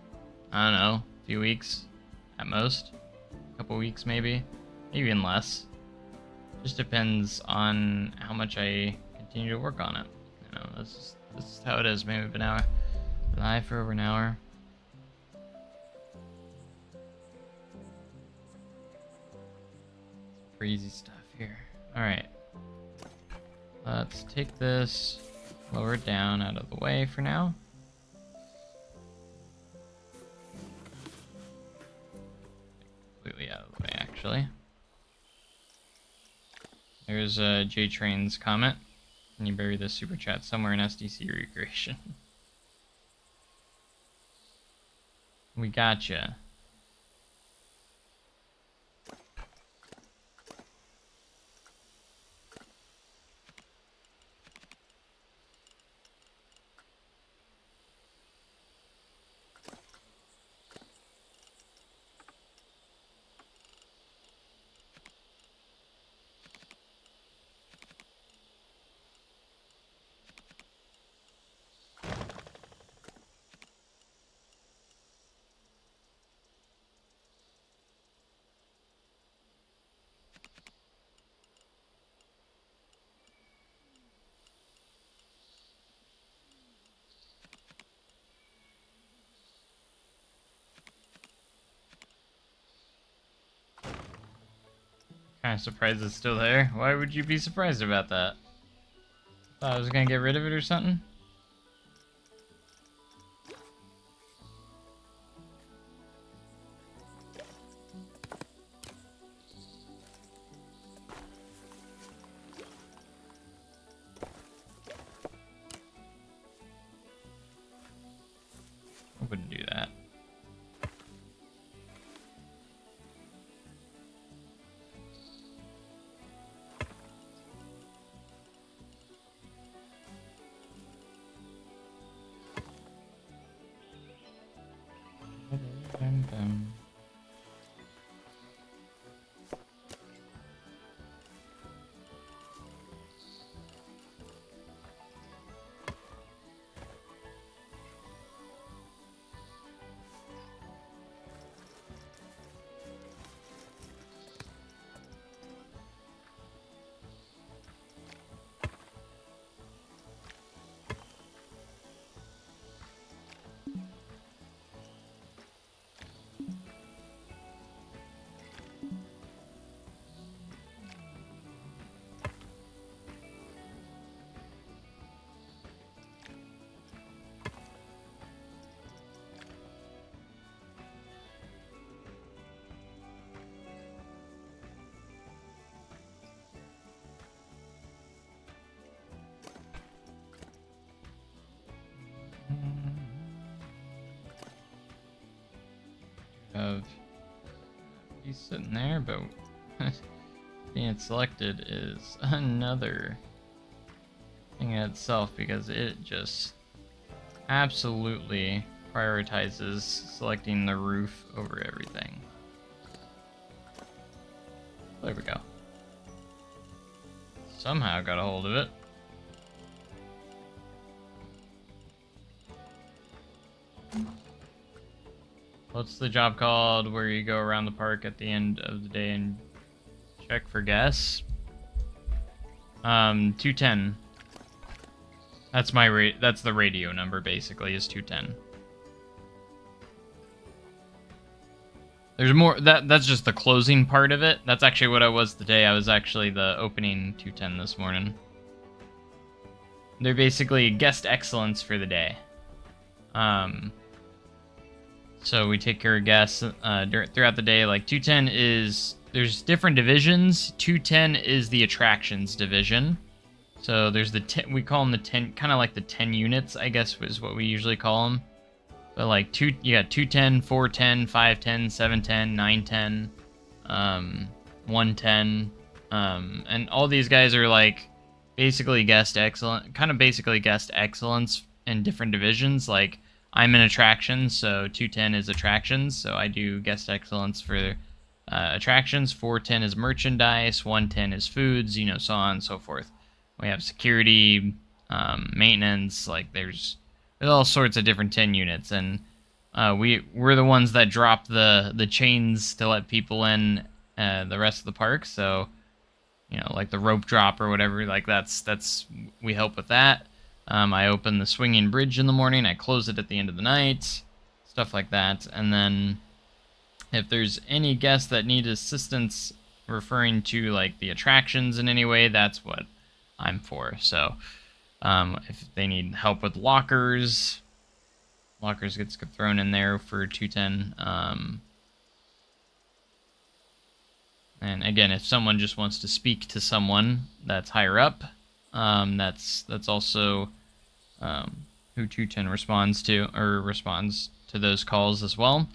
I don't know, a few weeks at most. A couple weeks maybe, even less. Just depends on how much I continue to work on it. You know, this is how it is. Maybe we've been live for over an hour. Crazy stuff here. Alright. Let's take this, lower it down out of the way for now. Completely out of the way, actually. There's J-Train's comment. Can you bury this super chat somewhere in SDC recreation? We gotcha. Kind of surprised it's still there. Why would you be surprised about that? Thought I was gonna get rid of it or something? I wouldn't do that. have he's sitting there, but being selected is another thing in itself because it just absolutely prioritizes selecting the roof over everything. There we go. Somehow got a hold of it. What's the job called where you go around the park at the end of the day and check for guests? 210. That's my that's the radio number basically, is 210. There's more that's just the closing part of it. That's actually what I was today. I was actually the opening 210 this morning. They're basically guest excellence for the day. So we take care of guests throughout the day. Like 210 is, there's different divisions. 210 is the attractions division. So there's the 10, we call them the 10, kind of like the 10 units, I guess is what we usually call them. But like you got 210, 410, 510, 710, 910, 110, and all these guys are like basically guest excellence in different divisions. Like I'm in attractions, so 210 is attractions, so I do guest excellence for attractions. 410 is merchandise, 110 is foods, you know, so on and so forth. We have security, maintenance, like there's all sorts of different 10 units, and we're the ones that drop the chains to let people in the rest of the park. So, you know, like the rope drop or whatever, like that's we help with that. I open the swinging bridge in the morning, I close it at the end of the night, stuff like that. And then if there's any guests that need assistance referring to like the attractions in any way, that's what I'm for. So if they need help with lockers gets thrown in there for 210. And again, if someone just wants to speak to someone that's higher up, that's also who 210 responds to those calls as well.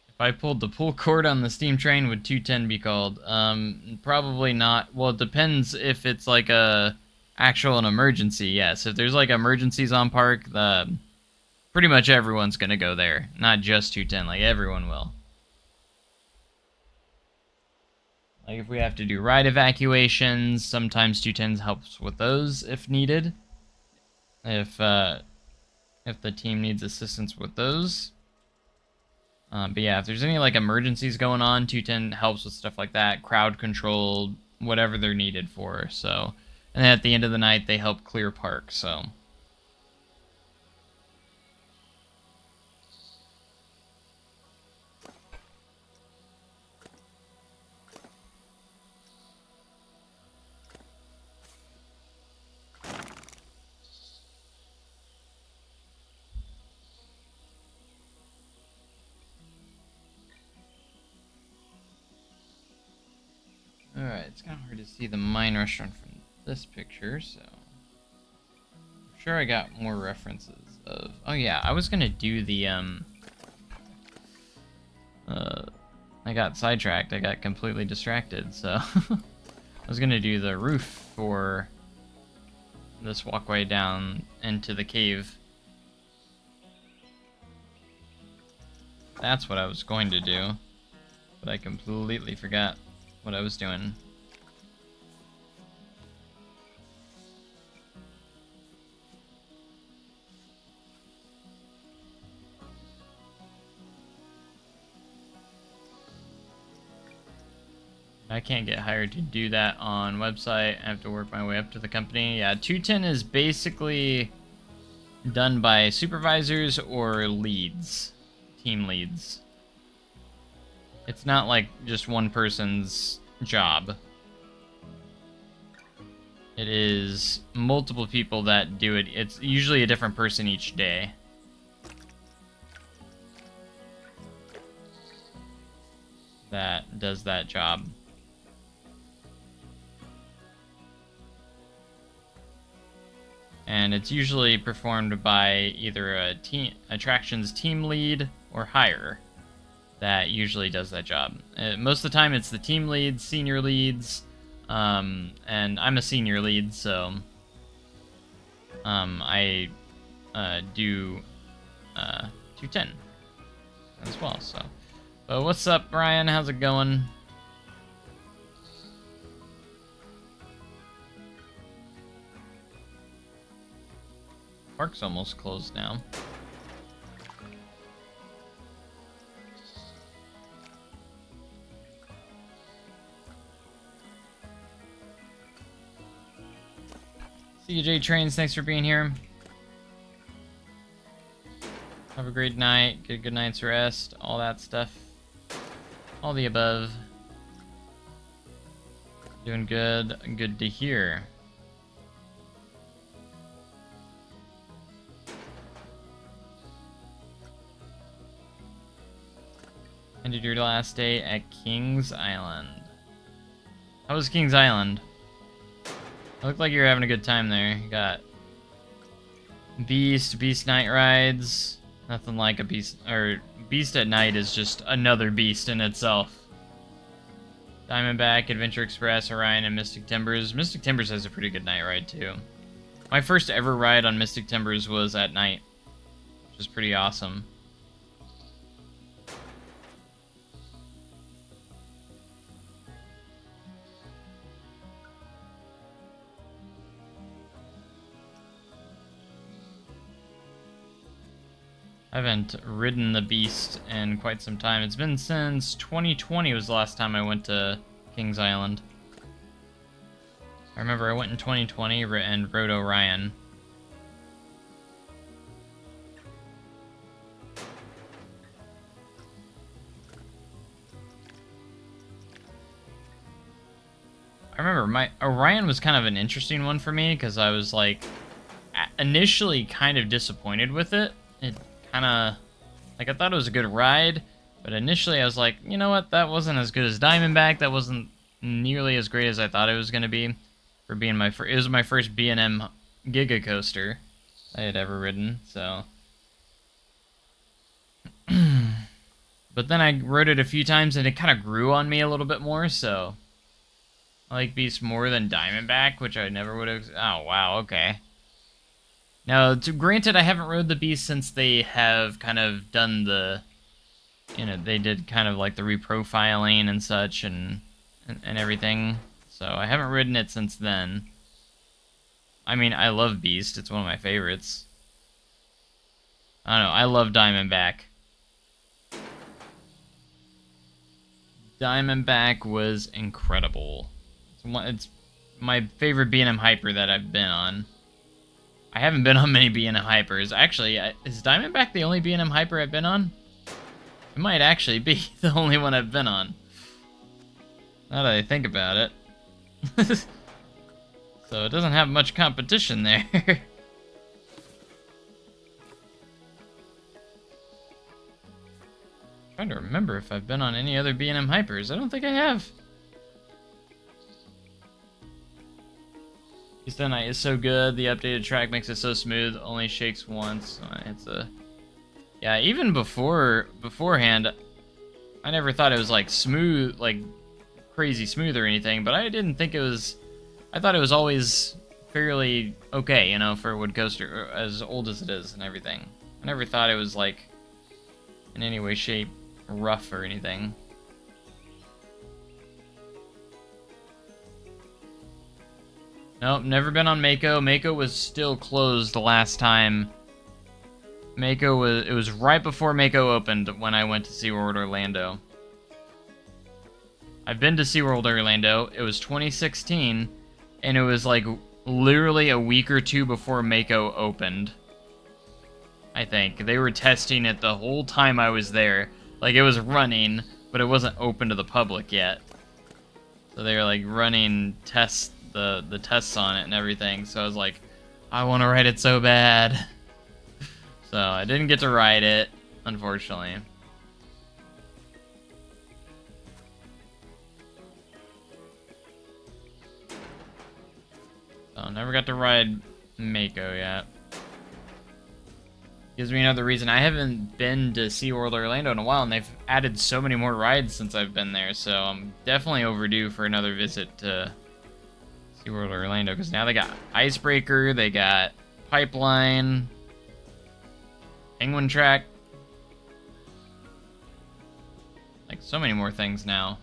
If I pulled the pull cord on the steam train, would 210 be called? Probably not. Well, it depends if it's like an emergency. Yes, if there's like emergencies on park, pretty much everyone's gonna go there. Not just 210, like everyone will. Like if we have to do ride evacuations, sometimes 210 helps with those if needed. If the team needs assistance with those. But yeah, if there's any like emergencies going on, 210 helps with stuff like that, crowd control, whatever they're needed for. So, and then at the end of the night, they help clear park. So. Alright, it's kind of hard to see the mine restaurant from this picture, so I'm sure I got more references of... Oh yeah, I was gonna do the, I got sidetracked, I got completely distracted, so... I was gonna do the roof for this walkway down into the cave. That's what I was going to do, but I completely forgot what I was doing. I can't get hired to do that on website. I have to work my way up to the company. Yeah, 210 is basically done by supervisors or leads, team leads. It's not like just one person's job. It is multiple people that do it. It's usually a different person each day. That does that job. and it's usually performed by either a attractions team lead or higher that usually does that job. Most of the time it's the team leads, senior leads, and I'm a senior lead, so I do 210 as well. So, but what's up, Brian? How's it going? Park's almost closed now. CJ Trains, thanks for being here. Have a great night, get a good night's rest, all that stuff. All the above. Doing good, good to hear. Ended your last day at Kings Island. How was Kings Island? It looked like you were having a good time there. You got Beast Night rides. Nothing like a Beast, or Beast at Night is just another beast in itself. Diamondback, Adventure Express, Orion, and Mystic Timbers. Mystic Timbers has a pretty good night ride too. My first ever ride on Mystic Timbers was at night, which is pretty awesome. I haven't ridden the Beast in quite some time. It's been since 2020 was the last time I went to Kings Island. I remember I went in 2020 and rode Orion. I remember my Orion was kind of an interesting one for me because I was like initially kind of disappointed with it. It kind of, like, I thought it was a good ride, but initially I was like, you know what, that wasn't as good as Diamondback, that wasn't nearly as great as I thought it was going to be, for being my it was my first B&M Giga Coaster I had ever ridden, so. But then I rode it a few times and it kind of grew on me a little bit more, so. I like Beast more than Diamondback, which I never would have, oh wow, okay. Now, granted, I haven't rode the Beast since they have kind of done the, you know, they did kind of like the reprofiling and such and everything. So I haven't ridden it since then. I mean, I love Beast. It's one of my favorites. I don't know. I love Diamondback. Diamondback was incredible. It's my favorite B&M Hyper that I've been on. I haven't been on many B&M Hypers. Actually, is Diamondback the only B&M Hyper I've been on? It might actually be the only one I've been on. Now that I think about it. So it doesn't have much competition there. Trying to remember if I've been on any other B&M Hypers. I don't think I have. Beast at Night is so good. The updated track makes it so smooth. Only shakes once. It's a, yeah. Even beforehand, I never thought it was like smooth, like crazy smooth or anything. But I didn't think it was. I thought it was always fairly okay, you know, for a wood coaster as old as it is and everything. I never thought it was like in any way, shape, rough or anything. Nope, never been on Mako. Mako was still closed the last time. It was right before Mako opened when I went to SeaWorld Orlando. I've been to SeaWorld Orlando. It was 2016, and it was like literally a week or two before Mako opened. I think. They were testing it the whole time I was there. Like, it was running, but it wasn't open to the public yet. So they were like running tests. The tests on it and everything, so I was like, I want to ride it so bad. So I didn't get to ride it, unfortunately. So never got to ride Mako yet. Gives me another reason. I haven't been to SeaWorld Orlando in a while, and they've added so many more rides since I've been there, so I'm definitely overdue for another visit to SeaWorld Orlando, because now they got Icebreaker, they got Pipeline, Penguin Track. Like, so many more things now.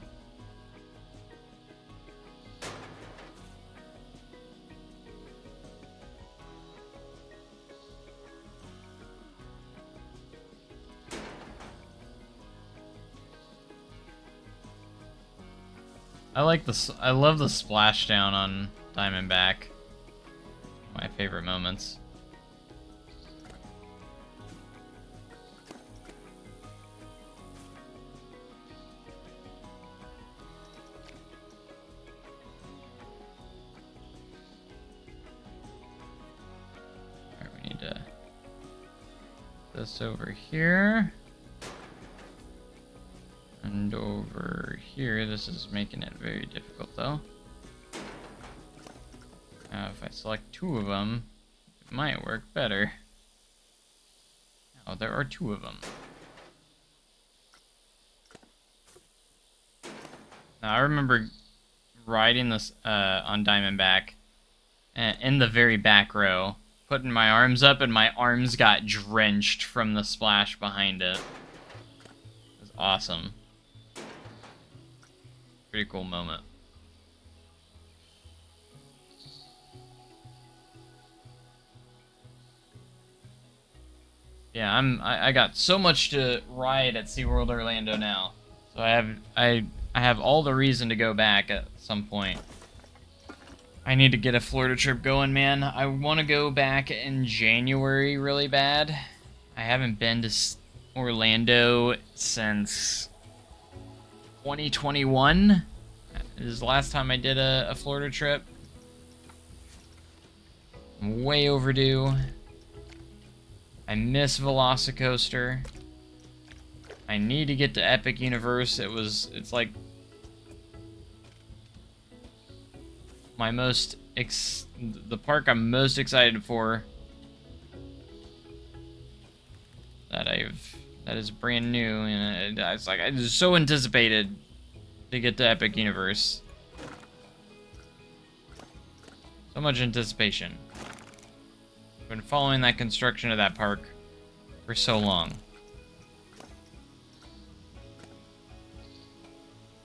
I love the splashdown on Diamondback. My favorite moments. Alright, we need to put this over here. And over here, this is making it very difficult though. Now if I select two of them, it might work better. Oh, there are two of them. Now I remember riding this on Diamondback in the very back row, putting my arms up, and my arms got drenched from the splash behind it. It was awesome. Pretty cool moment. Yeah, I got so much to ride at SeaWorld Orlando now. So I have all the reason to go back at some point. I need to get a Florida trip going, man. I want to go back in January really bad. I haven't been to Orlando since 2021 is the last time I did a Florida trip. I'm way overdue. I miss Velocicoaster. I need to get to Epic Universe. It's like my the park I'm most excited for that is brand new, and it's like I was so anticipated to get to Epic Universe. So much anticipation. I've been following that construction of that park for so long.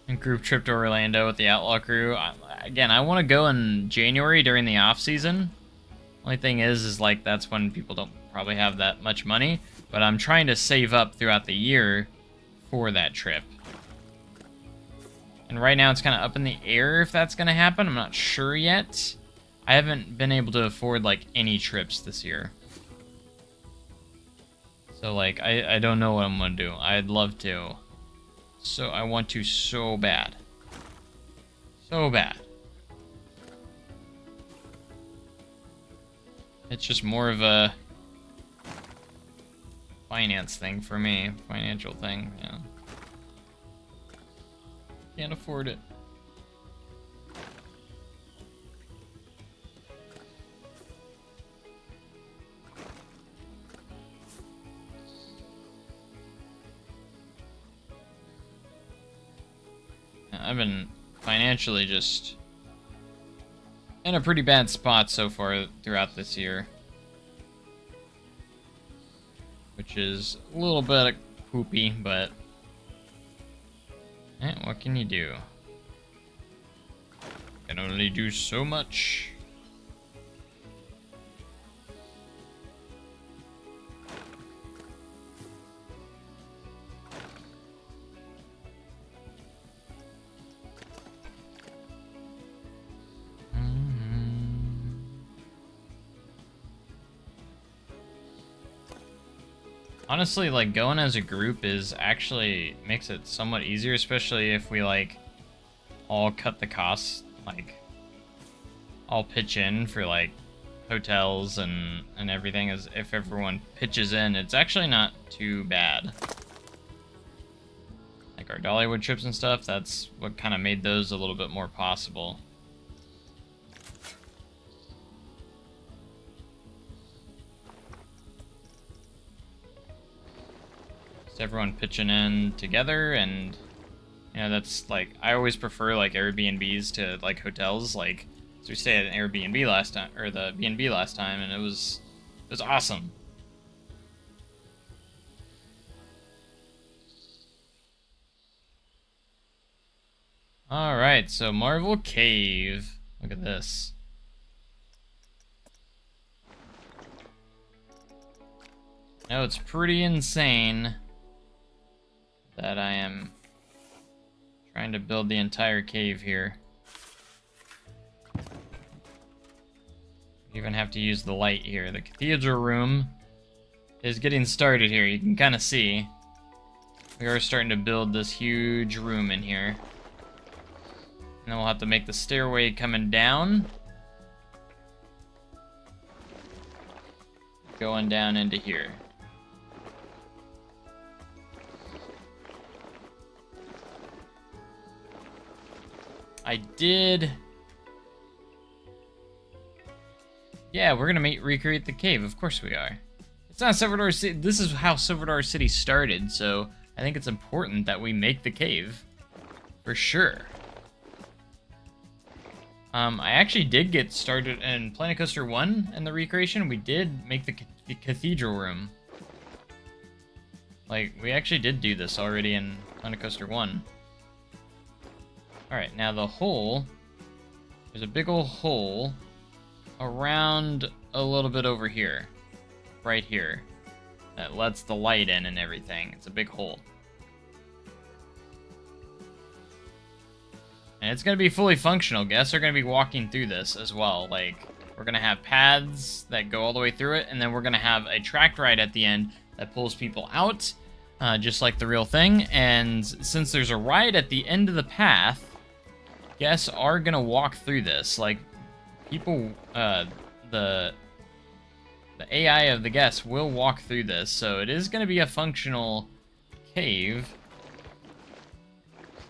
And group trip to Orlando with the Outlaw crew. Again, I want to go in January during the off season. Only thing is like that's when people don't probably have that much money. But I'm trying to save up throughout the year for that trip. And right now it's kind of up in the air if that's going to happen. I'm not sure yet. I haven't been able to afford like any trips this year. So like I don't know what I'm going to do. I'd love to. So I want to so bad. So bad. It's just more of a finance thing for me. Financial thing, yeah. Can't afford it. I've been financially just in a pretty bad spot so far throughout this year. Which is a little bit poopy, but what can you do? Can only do so much. Honestly, like, going as a group is actually makes it somewhat easier, especially if we, like, all cut the costs, like, all pitch in for, like, hotels and everything. As if everyone pitches in, it's actually not too bad. Like, our Dollywood trips and stuff, that's what kind of made those a little bit more possible. Just everyone pitching in together, and you know, that's like, I always prefer like Airbnbs to like hotels. Like, so we stayed at an Airbnb last time, or the B&B last time, and it was awesome. All right, so Marvel Cave. Look at this. Now it's pretty insane that I am trying to build the entire cave here. Even have to use the light here. The cathedral room is getting started here. You can kind of see. We are starting to build this huge room in here. And then we'll have to make the stairway coming down. Going down into here. I did... Yeah, we're gonna recreate the cave. Of course we are. It's not Silver Door City. This is how Silver Door City started, so I think it's important that we make the cave. For sure. I actually did get started in Planet Coaster 1 and the recreation. We did make the cathedral room. Like, we actually did do this already in Planet Coaster 1. Alright, now the hole. There's a big old hole around a little bit over here. Right here. That lets the light in and everything. It's a big hole. And it's going to be fully functional. Guests are going to be walking through this as well. Like, we're going to have paths that go all the way through it, and then we're going to have a tracked ride at the end that pulls people out, just like the real thing. And since there's a ride at the end of the path, guests are going to walk through this. Like, people, the AI of the guests will walk through this, so it is going to be a functional cave,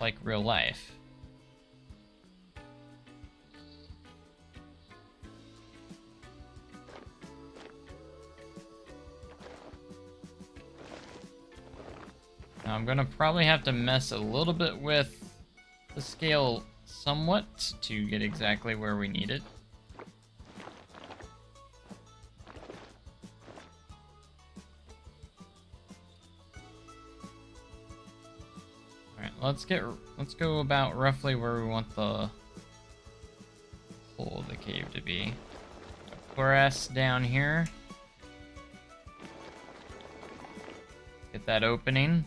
like real life. Now I'm gonna probably have to mess a little bit with the scale somewhat to get exactly where we need it. Alright, let's go about roughly where we want the hole of the cave to be. Press down here. Get that opening.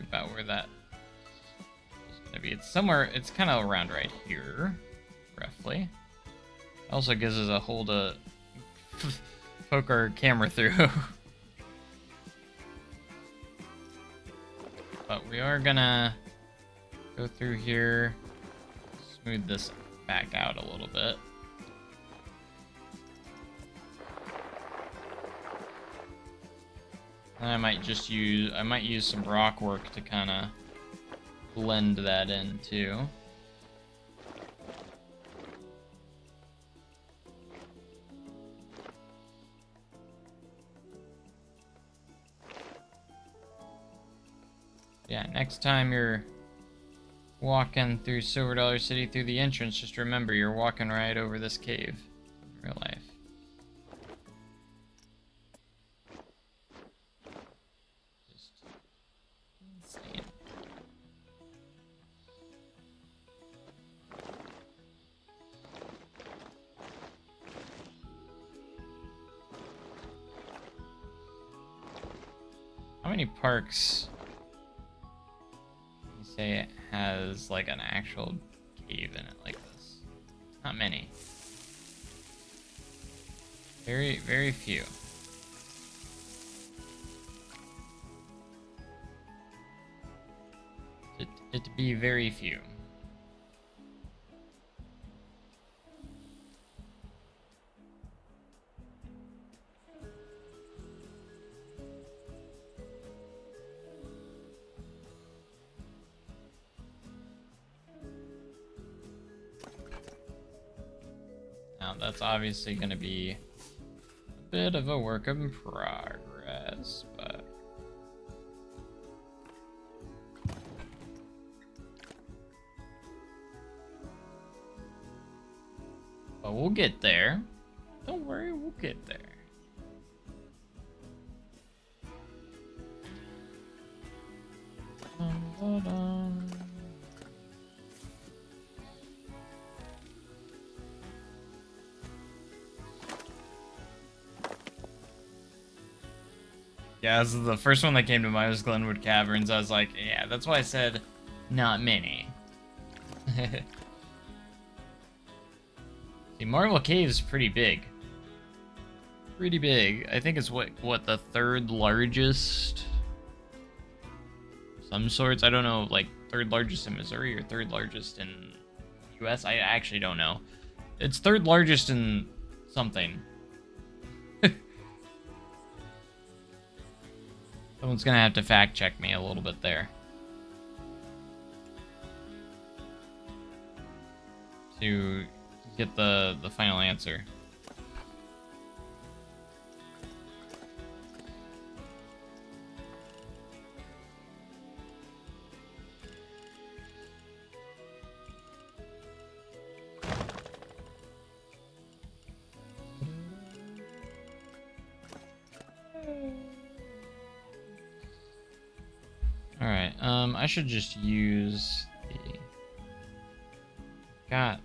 About where that is going to be. It's somewhere, it's kind of around right here, roughly. Also gives us a hole to poke our camera through. But we are gonna go through here, smooth this back out a little bit. And I might use some rock work to kind of blend that in too. Yeah, next time you're walking through Silver Dollar City through the entrance, just remember you're walking right over this cave in real life. How many parks can you say it has like an actual cave in it like this? Not many. Very, very few. It'd be very few. Now that's obviously going to be a bit of a work in progress, but we'll get there. Don't worry, we'll get there. Yeah, this is the first one that came to mind was Glenwood Caverns. I was like, yeah, that's why I said not many. See, Marble Cave's pretty big. Pretty big. I think it's what the third largest some sorts. I don't know, like third largest in Missouri or third largest in US. I actually don't know. It's third largest in something. Someone's gonna have to fact check me a little bit there. To get the final answer. Alright, I should just use the... Got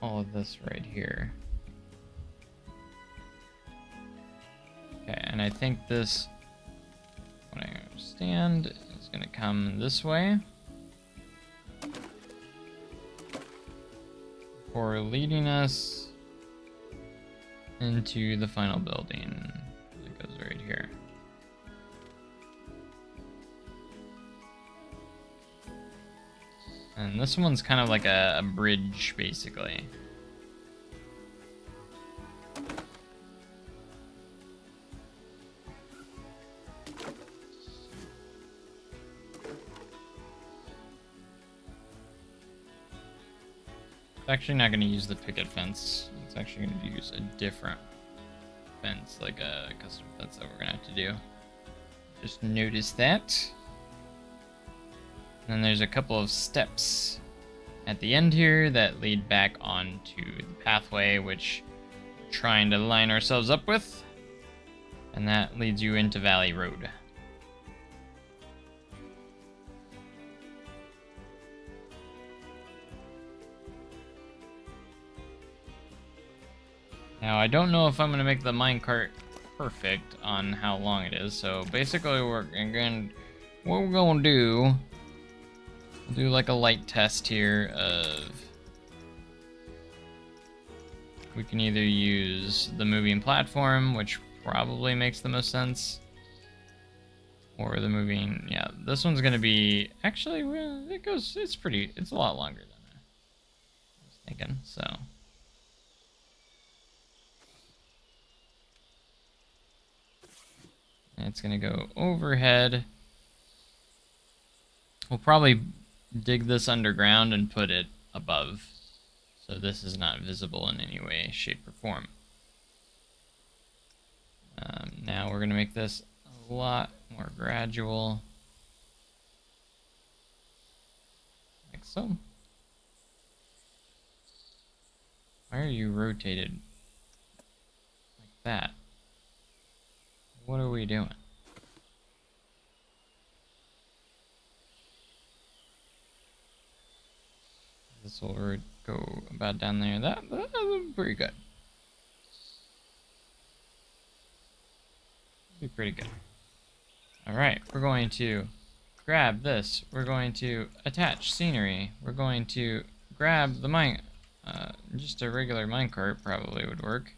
all of this right here. Okay, and I think this, what I understand, is gonna come this way. For leading us into the final building. It goes right here. And this one's kind of like a bridge, basically. It's actually not going to use the picket fence. It's actually going to use a different fence, like a custom fence that we're going to have to do. Just notice that. And then there's a couple of steps at the end here that lead back onto the pathway, which we're trying to line ourselves up with. And that leads you into Valley Road. Now, I don't know if I'm going to make the minecart perfect on how long it is, so basically what we're going to do, we'll do like a light test here of, we can either use the moving platform, which probably makes the most sense, or the moving, yeah, this one's going to be, actually, well, it's a lot longer than I was thinking, so. And it's going to go overhead. We'll probably dig this underground and put it above, so this is not visible in any way, shape, or form. Now we're going to make this a lot more gradual, like so. Why are you rotated like that? What are we doing? This will go about down there. That's pretty good. Be pretty good. Alright, we're going to grab this. We're going to attach scenery. We're going to grab the just a regular minecart probably would work.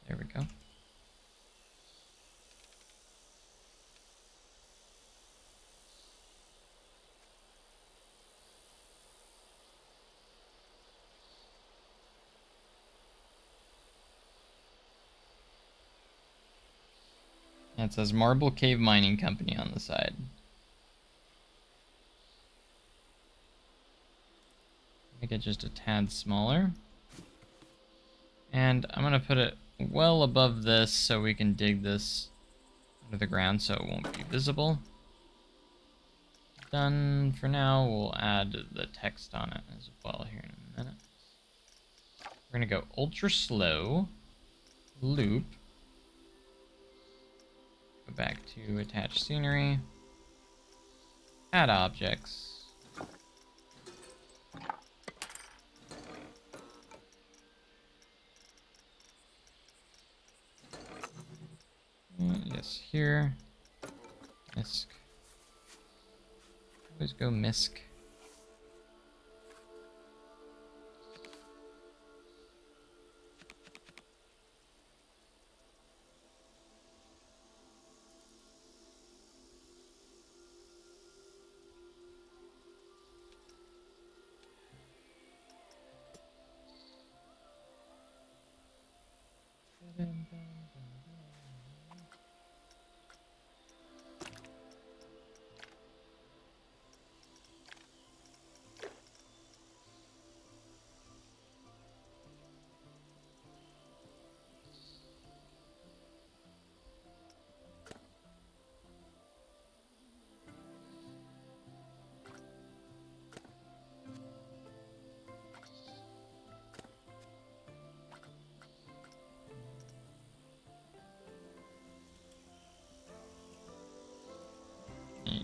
There we go. And it says Marble Cave Mining Company on the side. I Make it just a tad smaller. And I'm gonna put it well above this so we can dig this under the ground so it won't be visible. Done for now. We'll add the text on it as well here in a minute. We're gonna go ultra slow, loop, go back to attach scenery, add objects. Yes, here. Misc. Always go misc.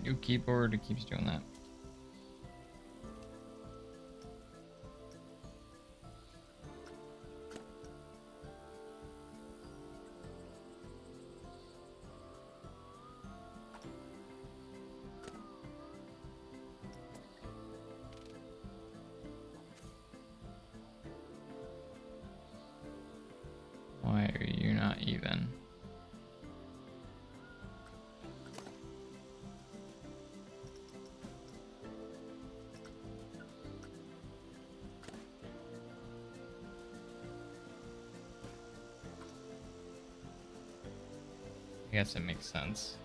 New keyboard, it keeps doing that. Why are you not even? I guess it makes sense,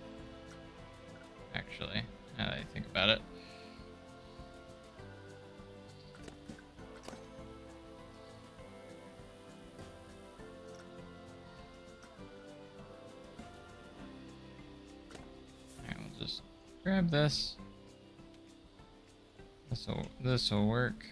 actually, now that I think about it. Alright, we'll just grab this. This'll work.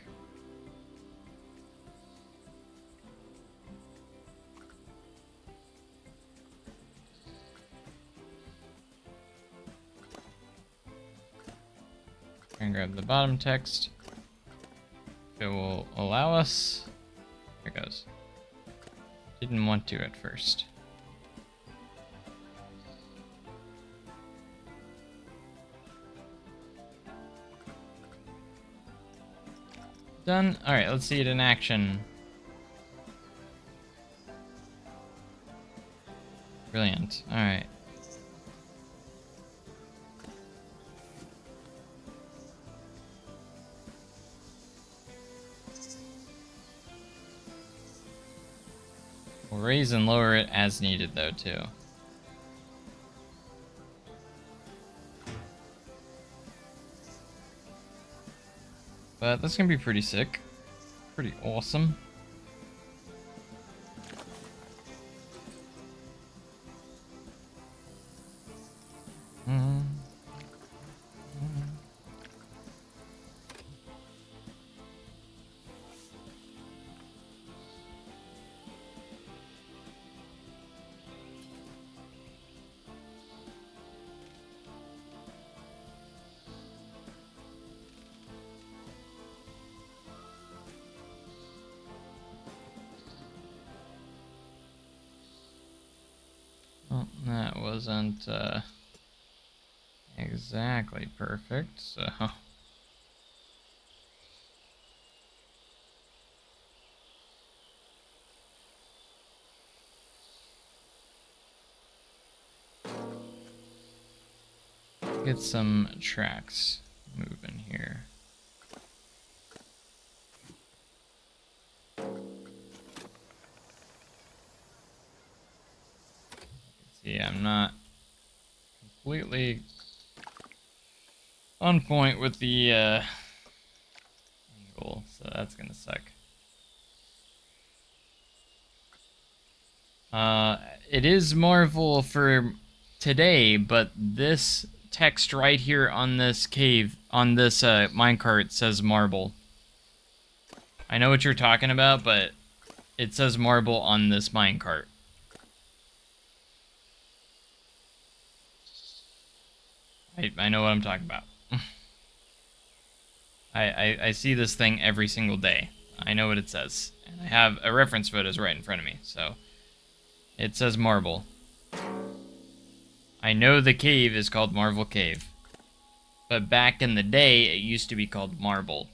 And grab the bottom text. If it will allow us. There it goes. Didn't want to at first. Done. Alright, let's see it in action. Brilliant. Alright. We'll raise and lower it as needed, though, too. But that's gonna be pretty sick. Pretty awesome. Well, that wasn't exactly perfect, so... Get some tracks moving here. See, I'm not completely on point with the angle Cool, so that's gonna suck. It is Marvel for today, but this text right here on this cave, on this minecart says marble. I know what you're talking about, but it says marble on this minecart. I know what I'm talking about. I see this thing every single day. I know what it says. And I have a reference photos right in front of me, so it says marble. I know the cave is called Marvel Cave. But back in the day, it used to be called Marble.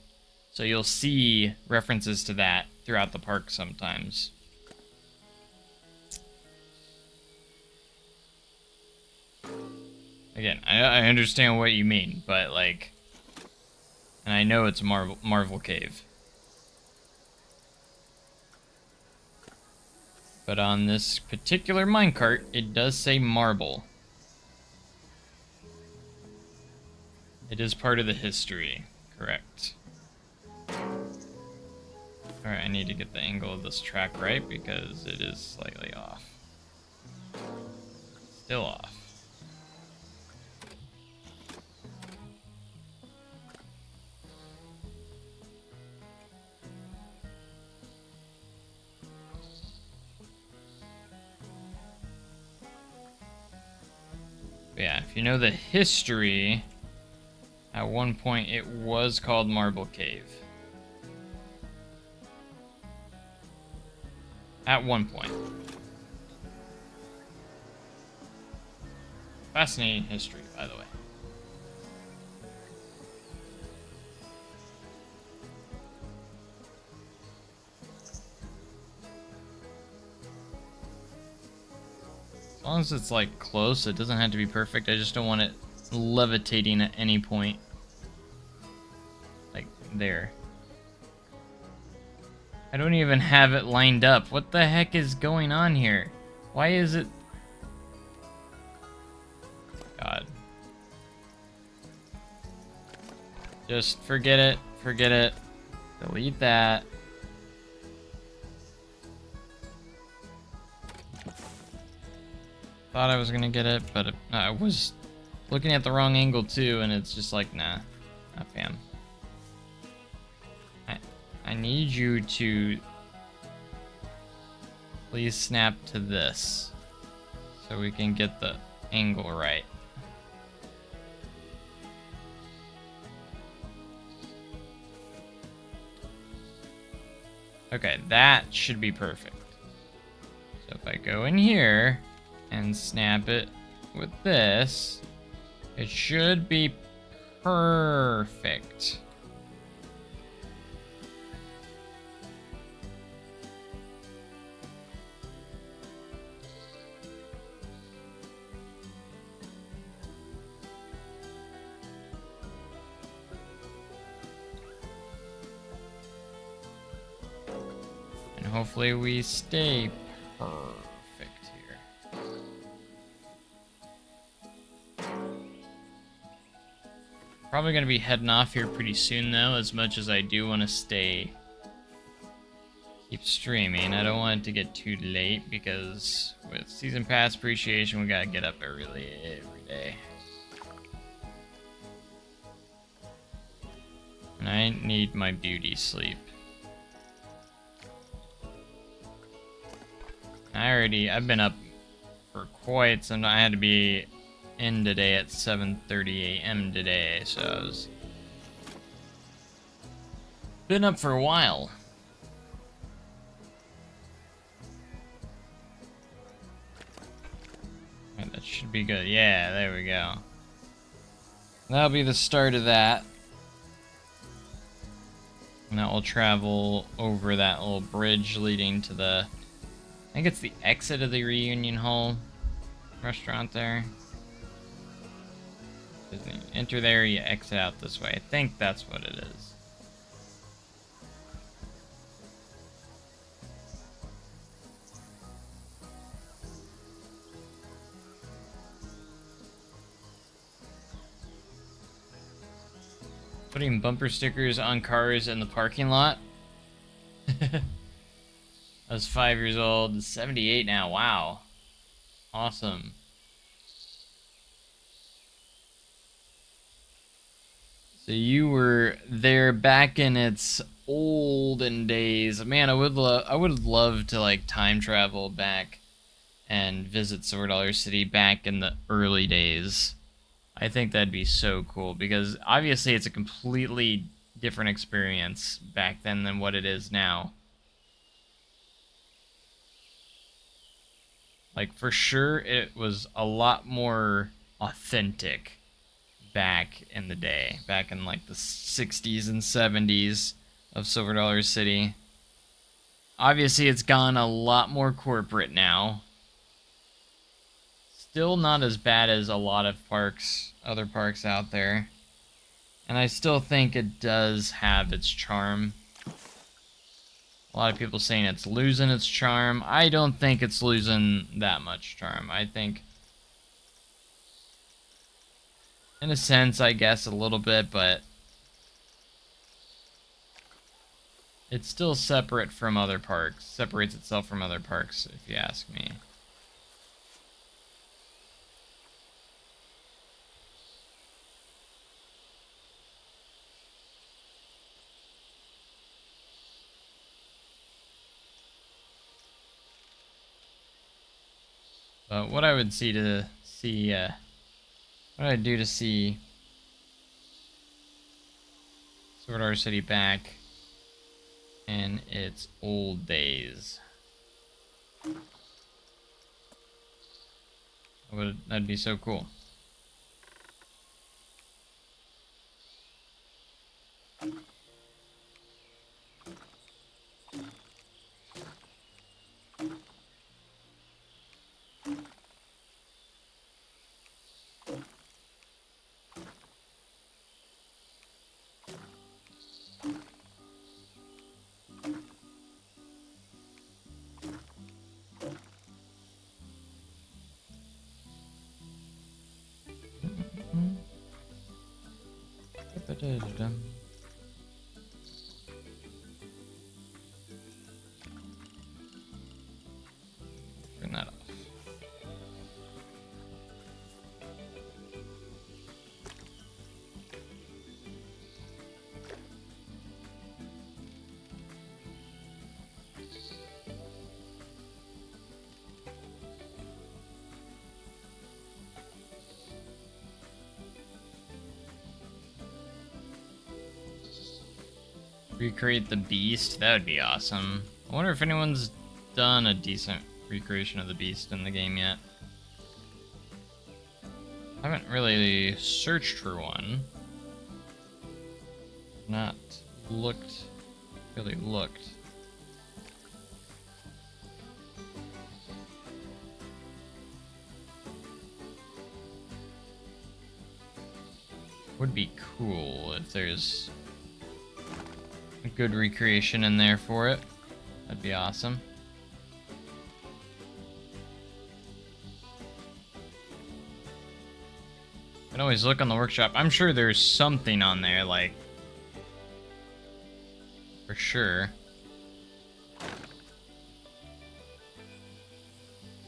So you'll see references to that throughout the park sometimes. Again, I understand what you mean, but like... And I know it's Marvel Cave. But on this particular minecart, it does say marble. It is part of the history, correct. Alright, I need to get the angle of this track right because it is slightly off. Still off. But yeah, if you know the history, at one point it was called Marble Cave. At one point. Fascinating history, by the way. As long as it's like close, it doesn't have to be perfect. I just don't want it levitating at any point. Like there. I don't even have it lined up. What the heck is going on here? Why is it... God. Just forget it. Forget it. Delete that. Thought I was gonna get it, but I was looking at the wrong angle too, and it's just like, nah. Not fam. I need you to please snap to this so we can get the angle right. Okay, that should be perfect. So if I go in here and snap it with this, it should be perfect. Hopefully we stay perfect here. Probably gonna be heading off here pretty soon though, as much as I do want to keep streaming. I don't want it to get too late because with Season Pass appreciation we gotta get up early every day. And I need my beauty sleep. I've been up for quite some time. I had to be in today at 7:30 a.m. today, so I was been up for a while. Right, that should be good. Yeah, there we go. That'll be the start of that. And that will travel over that little bridge leading to the... I think it's the exit of the Reunion Hall restaurant there. You enter there, you exit out this way. I think that's what it is. Putting bumper stickers on cars in the parking lot. I was 5 years old, 78 now. Wow. Awesome. So you were there back in its olden days. Man, I would love to like time travel back and visit Silver Dollar City back in the early days. I think that'd be so cool because obviously it's a completely different experience back then than what it is now. Like, for sure, it was a lot more authentic back in the day, back in like the 60s and 70s of Silver Dollar City. Obviously, it's gone a lot more corporate now. Still not as bad as a lot of parks, other parks out there. And I still think it does have its charm. A lot of people saying it's losing its charm. I don't think it's losing that much charm. I think, in a sense, I guess a little bit, but it's still separate from other parks. Separates itself from other parks, if you ask me. But what I would what I'd do to see Sword Art City back in its old days. That'd be so cool. Turn that off. Recreate the Beast? That would be awesome. I wonder if anyone's done a decent recreation of the Beast in the game yet. I haven't really searched for one. Not really looked. Would be cool if there's a good recreation in there for it. That'd be awesome. I can always look on the workshop. I'm sure there's something on there, like, for sure.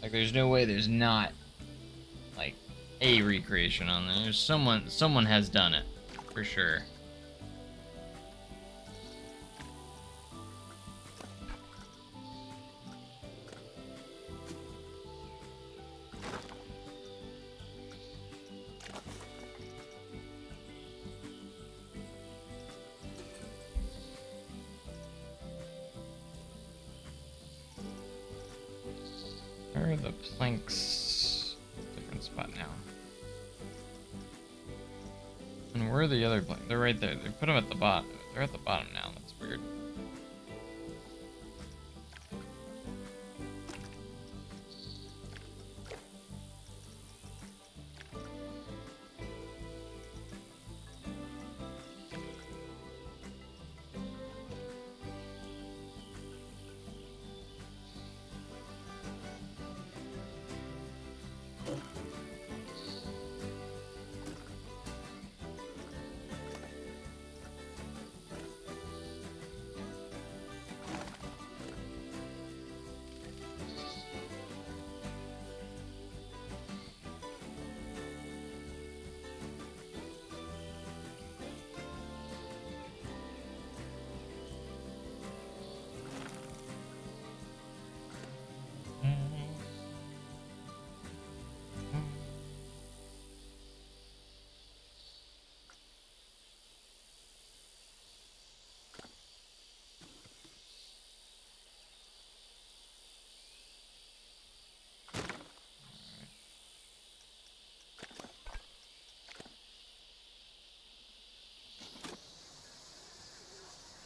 Like, there's no way there's not, like, a recreation on there. There's someone has done it, for sure. Where are the planks? Different spot now. And where are the other planks? They're right there. They put them at the bottom. They're at the bottom now. That's weird.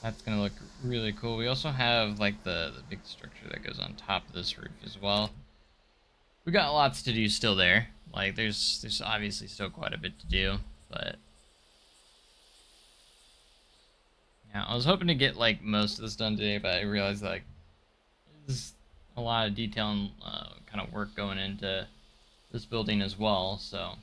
That's gonna look really cool. We also have like the big structure that goes on top of this roof as well. We got lots to do still there. Like there's obviously still quite a bit to do, but yeah, I was hoping to get like most of this done today, but I realized that, like there's a lot of detail and kind of work going into this building as well, so.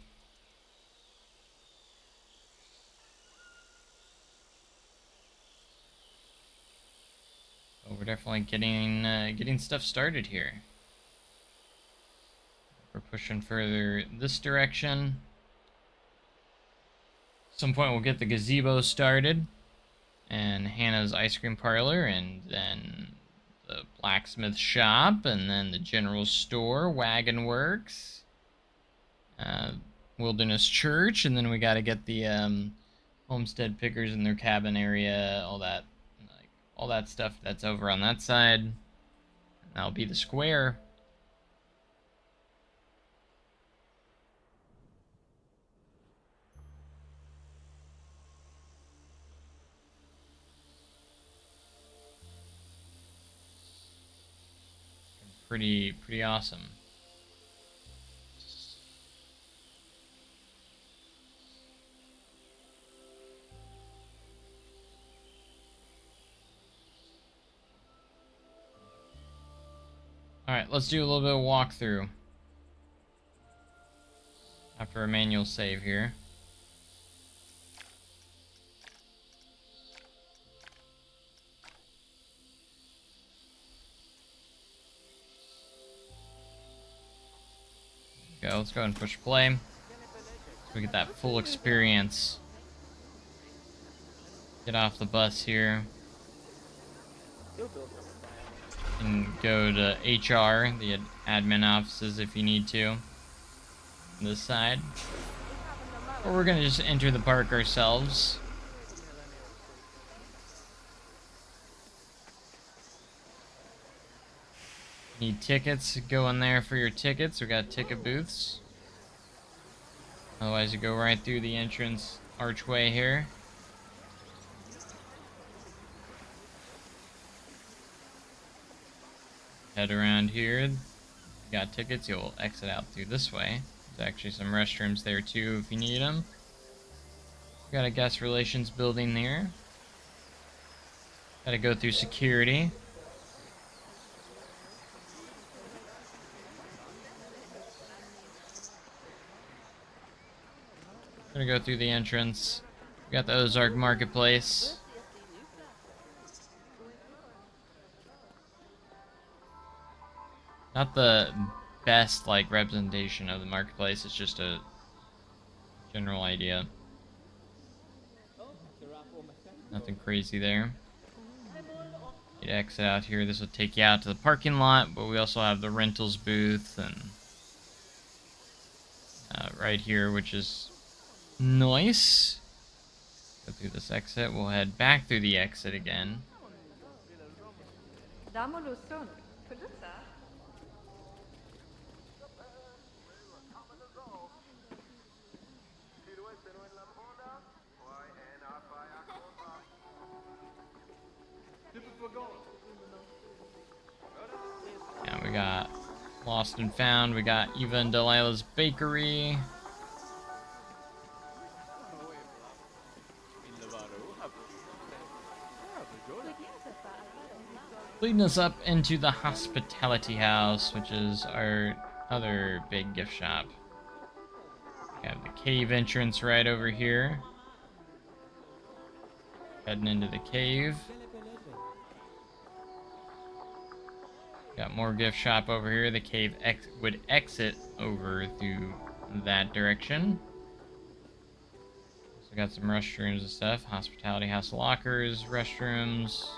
We're definitely getting stuff started here. We're pushing further this direction. At some point we'll get the gazebo started, and Hannah's ice cream parlor, and then the blacksmith shop, and then the general store, Wagon Works, Wilderness Church, and then we got to get the homestead pickers in their cabin area, all that stuff that's over on that side. That'll be the square. Pretty awesome. Alright, let's do a little bit of walkthrough after a manual save here. Okay, let's go ahead and push play so we get that full experience. Get off the bus here and go to HR, the admin offices, if you need to. This side, or we're gonna just enter the park ourselves. Need tickets, go in there for your tickets. We got ticket booths. Otherwise you go right through the entrance archway here. Head around here. If you got tickets, you'll exit out through this way. There's actually some restrooms there too if you need them. We got a guest relations building there. Gotta go through security. Gonna go through the entrance. We got the Ozark Marketplace. Not the best like representation of the marketplace, it's just a general idea. Nothing crazy there. You'd exit out here. This will take you out to the parking lot, but we also have the rentals booth and right here, which is nice. Go through this exit. We'll head back through the exit again. Yeah, we got Lost and Found. We got Eva and Delilah's Bakery. Leading us up into the Hospitality House, which is our other big gift shop. We have the cave entrance right over here. Heading into the cave. Got more gift shop over here. The cave would exit over through that direction. So got some restrooms and stuff. Hospitality House lockers, restrooms.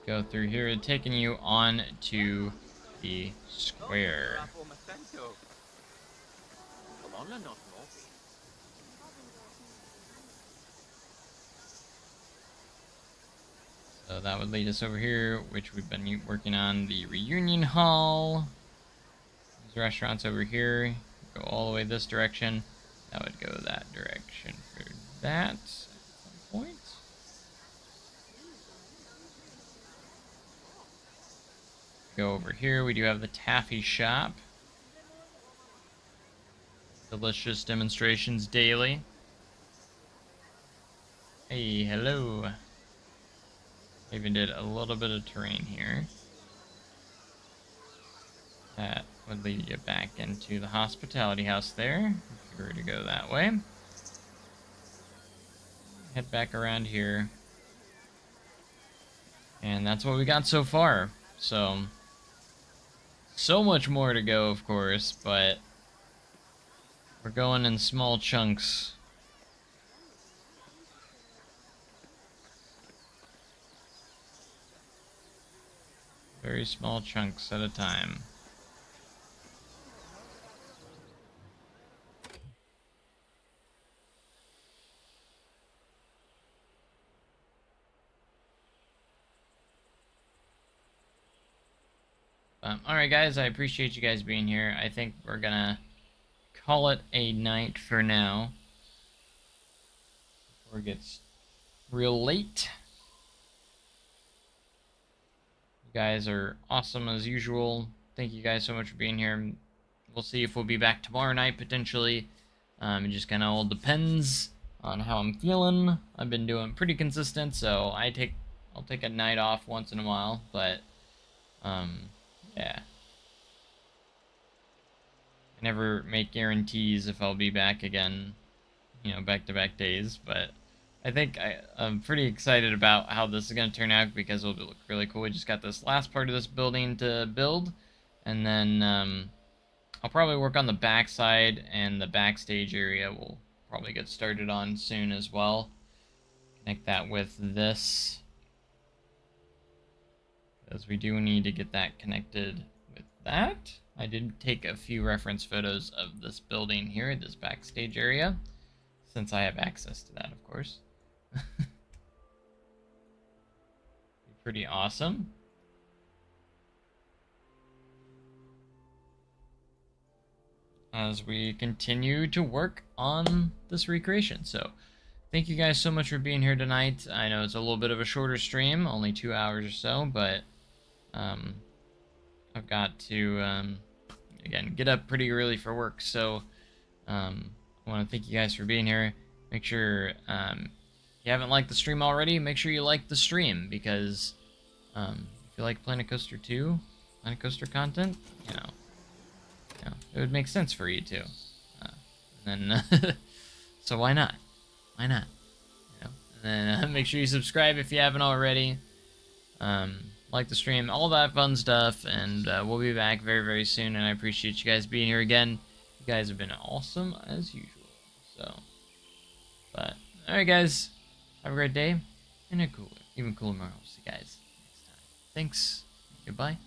Go through here, taking you on to the square. So that would lead us over here, which we've been working on, the reunion hall. There's restaurants over here. Go all the way this direction. That would go that direction for that at some point. Go over here. We do have the taffy shop. Delicious demonstrations daily. Hey, hello. I even did a little bit of terrain here. That would lead you back into the hospitality house there, if you were to go that way. Head back around here. And that's what we got so far. So much more to go, of course, but we're going in small chunks. Very small chunks at a time. Alright guys, I appreciate you guys being here. I think we're gonna call it a night for now, before it gets real late. You guys are awesome as usual. Thank you guys so much for being here. We'll see if we'll be back tomorrow night, potentially. It just kind of all depends on how I'm feeling. I've been doing pretty consistent, so I'll take a night off once in a while, but yeah. I never make guarantees if I'll be back again, back-to-back days, but I think I'm pretty excited about how this is going to turn out because it'll look really cool. We just got this last part of this building to build, and then I'll probably work on the backside, and the backstage area will probably get started on soon as well. Connect that with this, because we do need to get that connected with that. I did take a few reference photos of this building here, this backstage area, since I have access to that, of course. Pretty awesome. As we continue to work on this recreation. So thank you guys so much for being here tonight. I know it's a little bit of a shorter stream, only 2 hours or so, but I've got to again get up pretty early for work, so I want to thank you guys for being here. Make sure if you haven't liked the stream already, make sure you like the stream, because if you like Planet Coaster 2, Planet Coaster content, it would make sense for you to. And then, so why not? Why not? And then make sure you subscribe if you haven't already. Like the stream, all that fun stuff, and we'll be back very, very soon, and I appreciate you guys being here again. You guys have been awesome as usual. So, but, alright guys, have a great day, and a even cooler tomorrow. See you guys next time. Thanks, goodbye.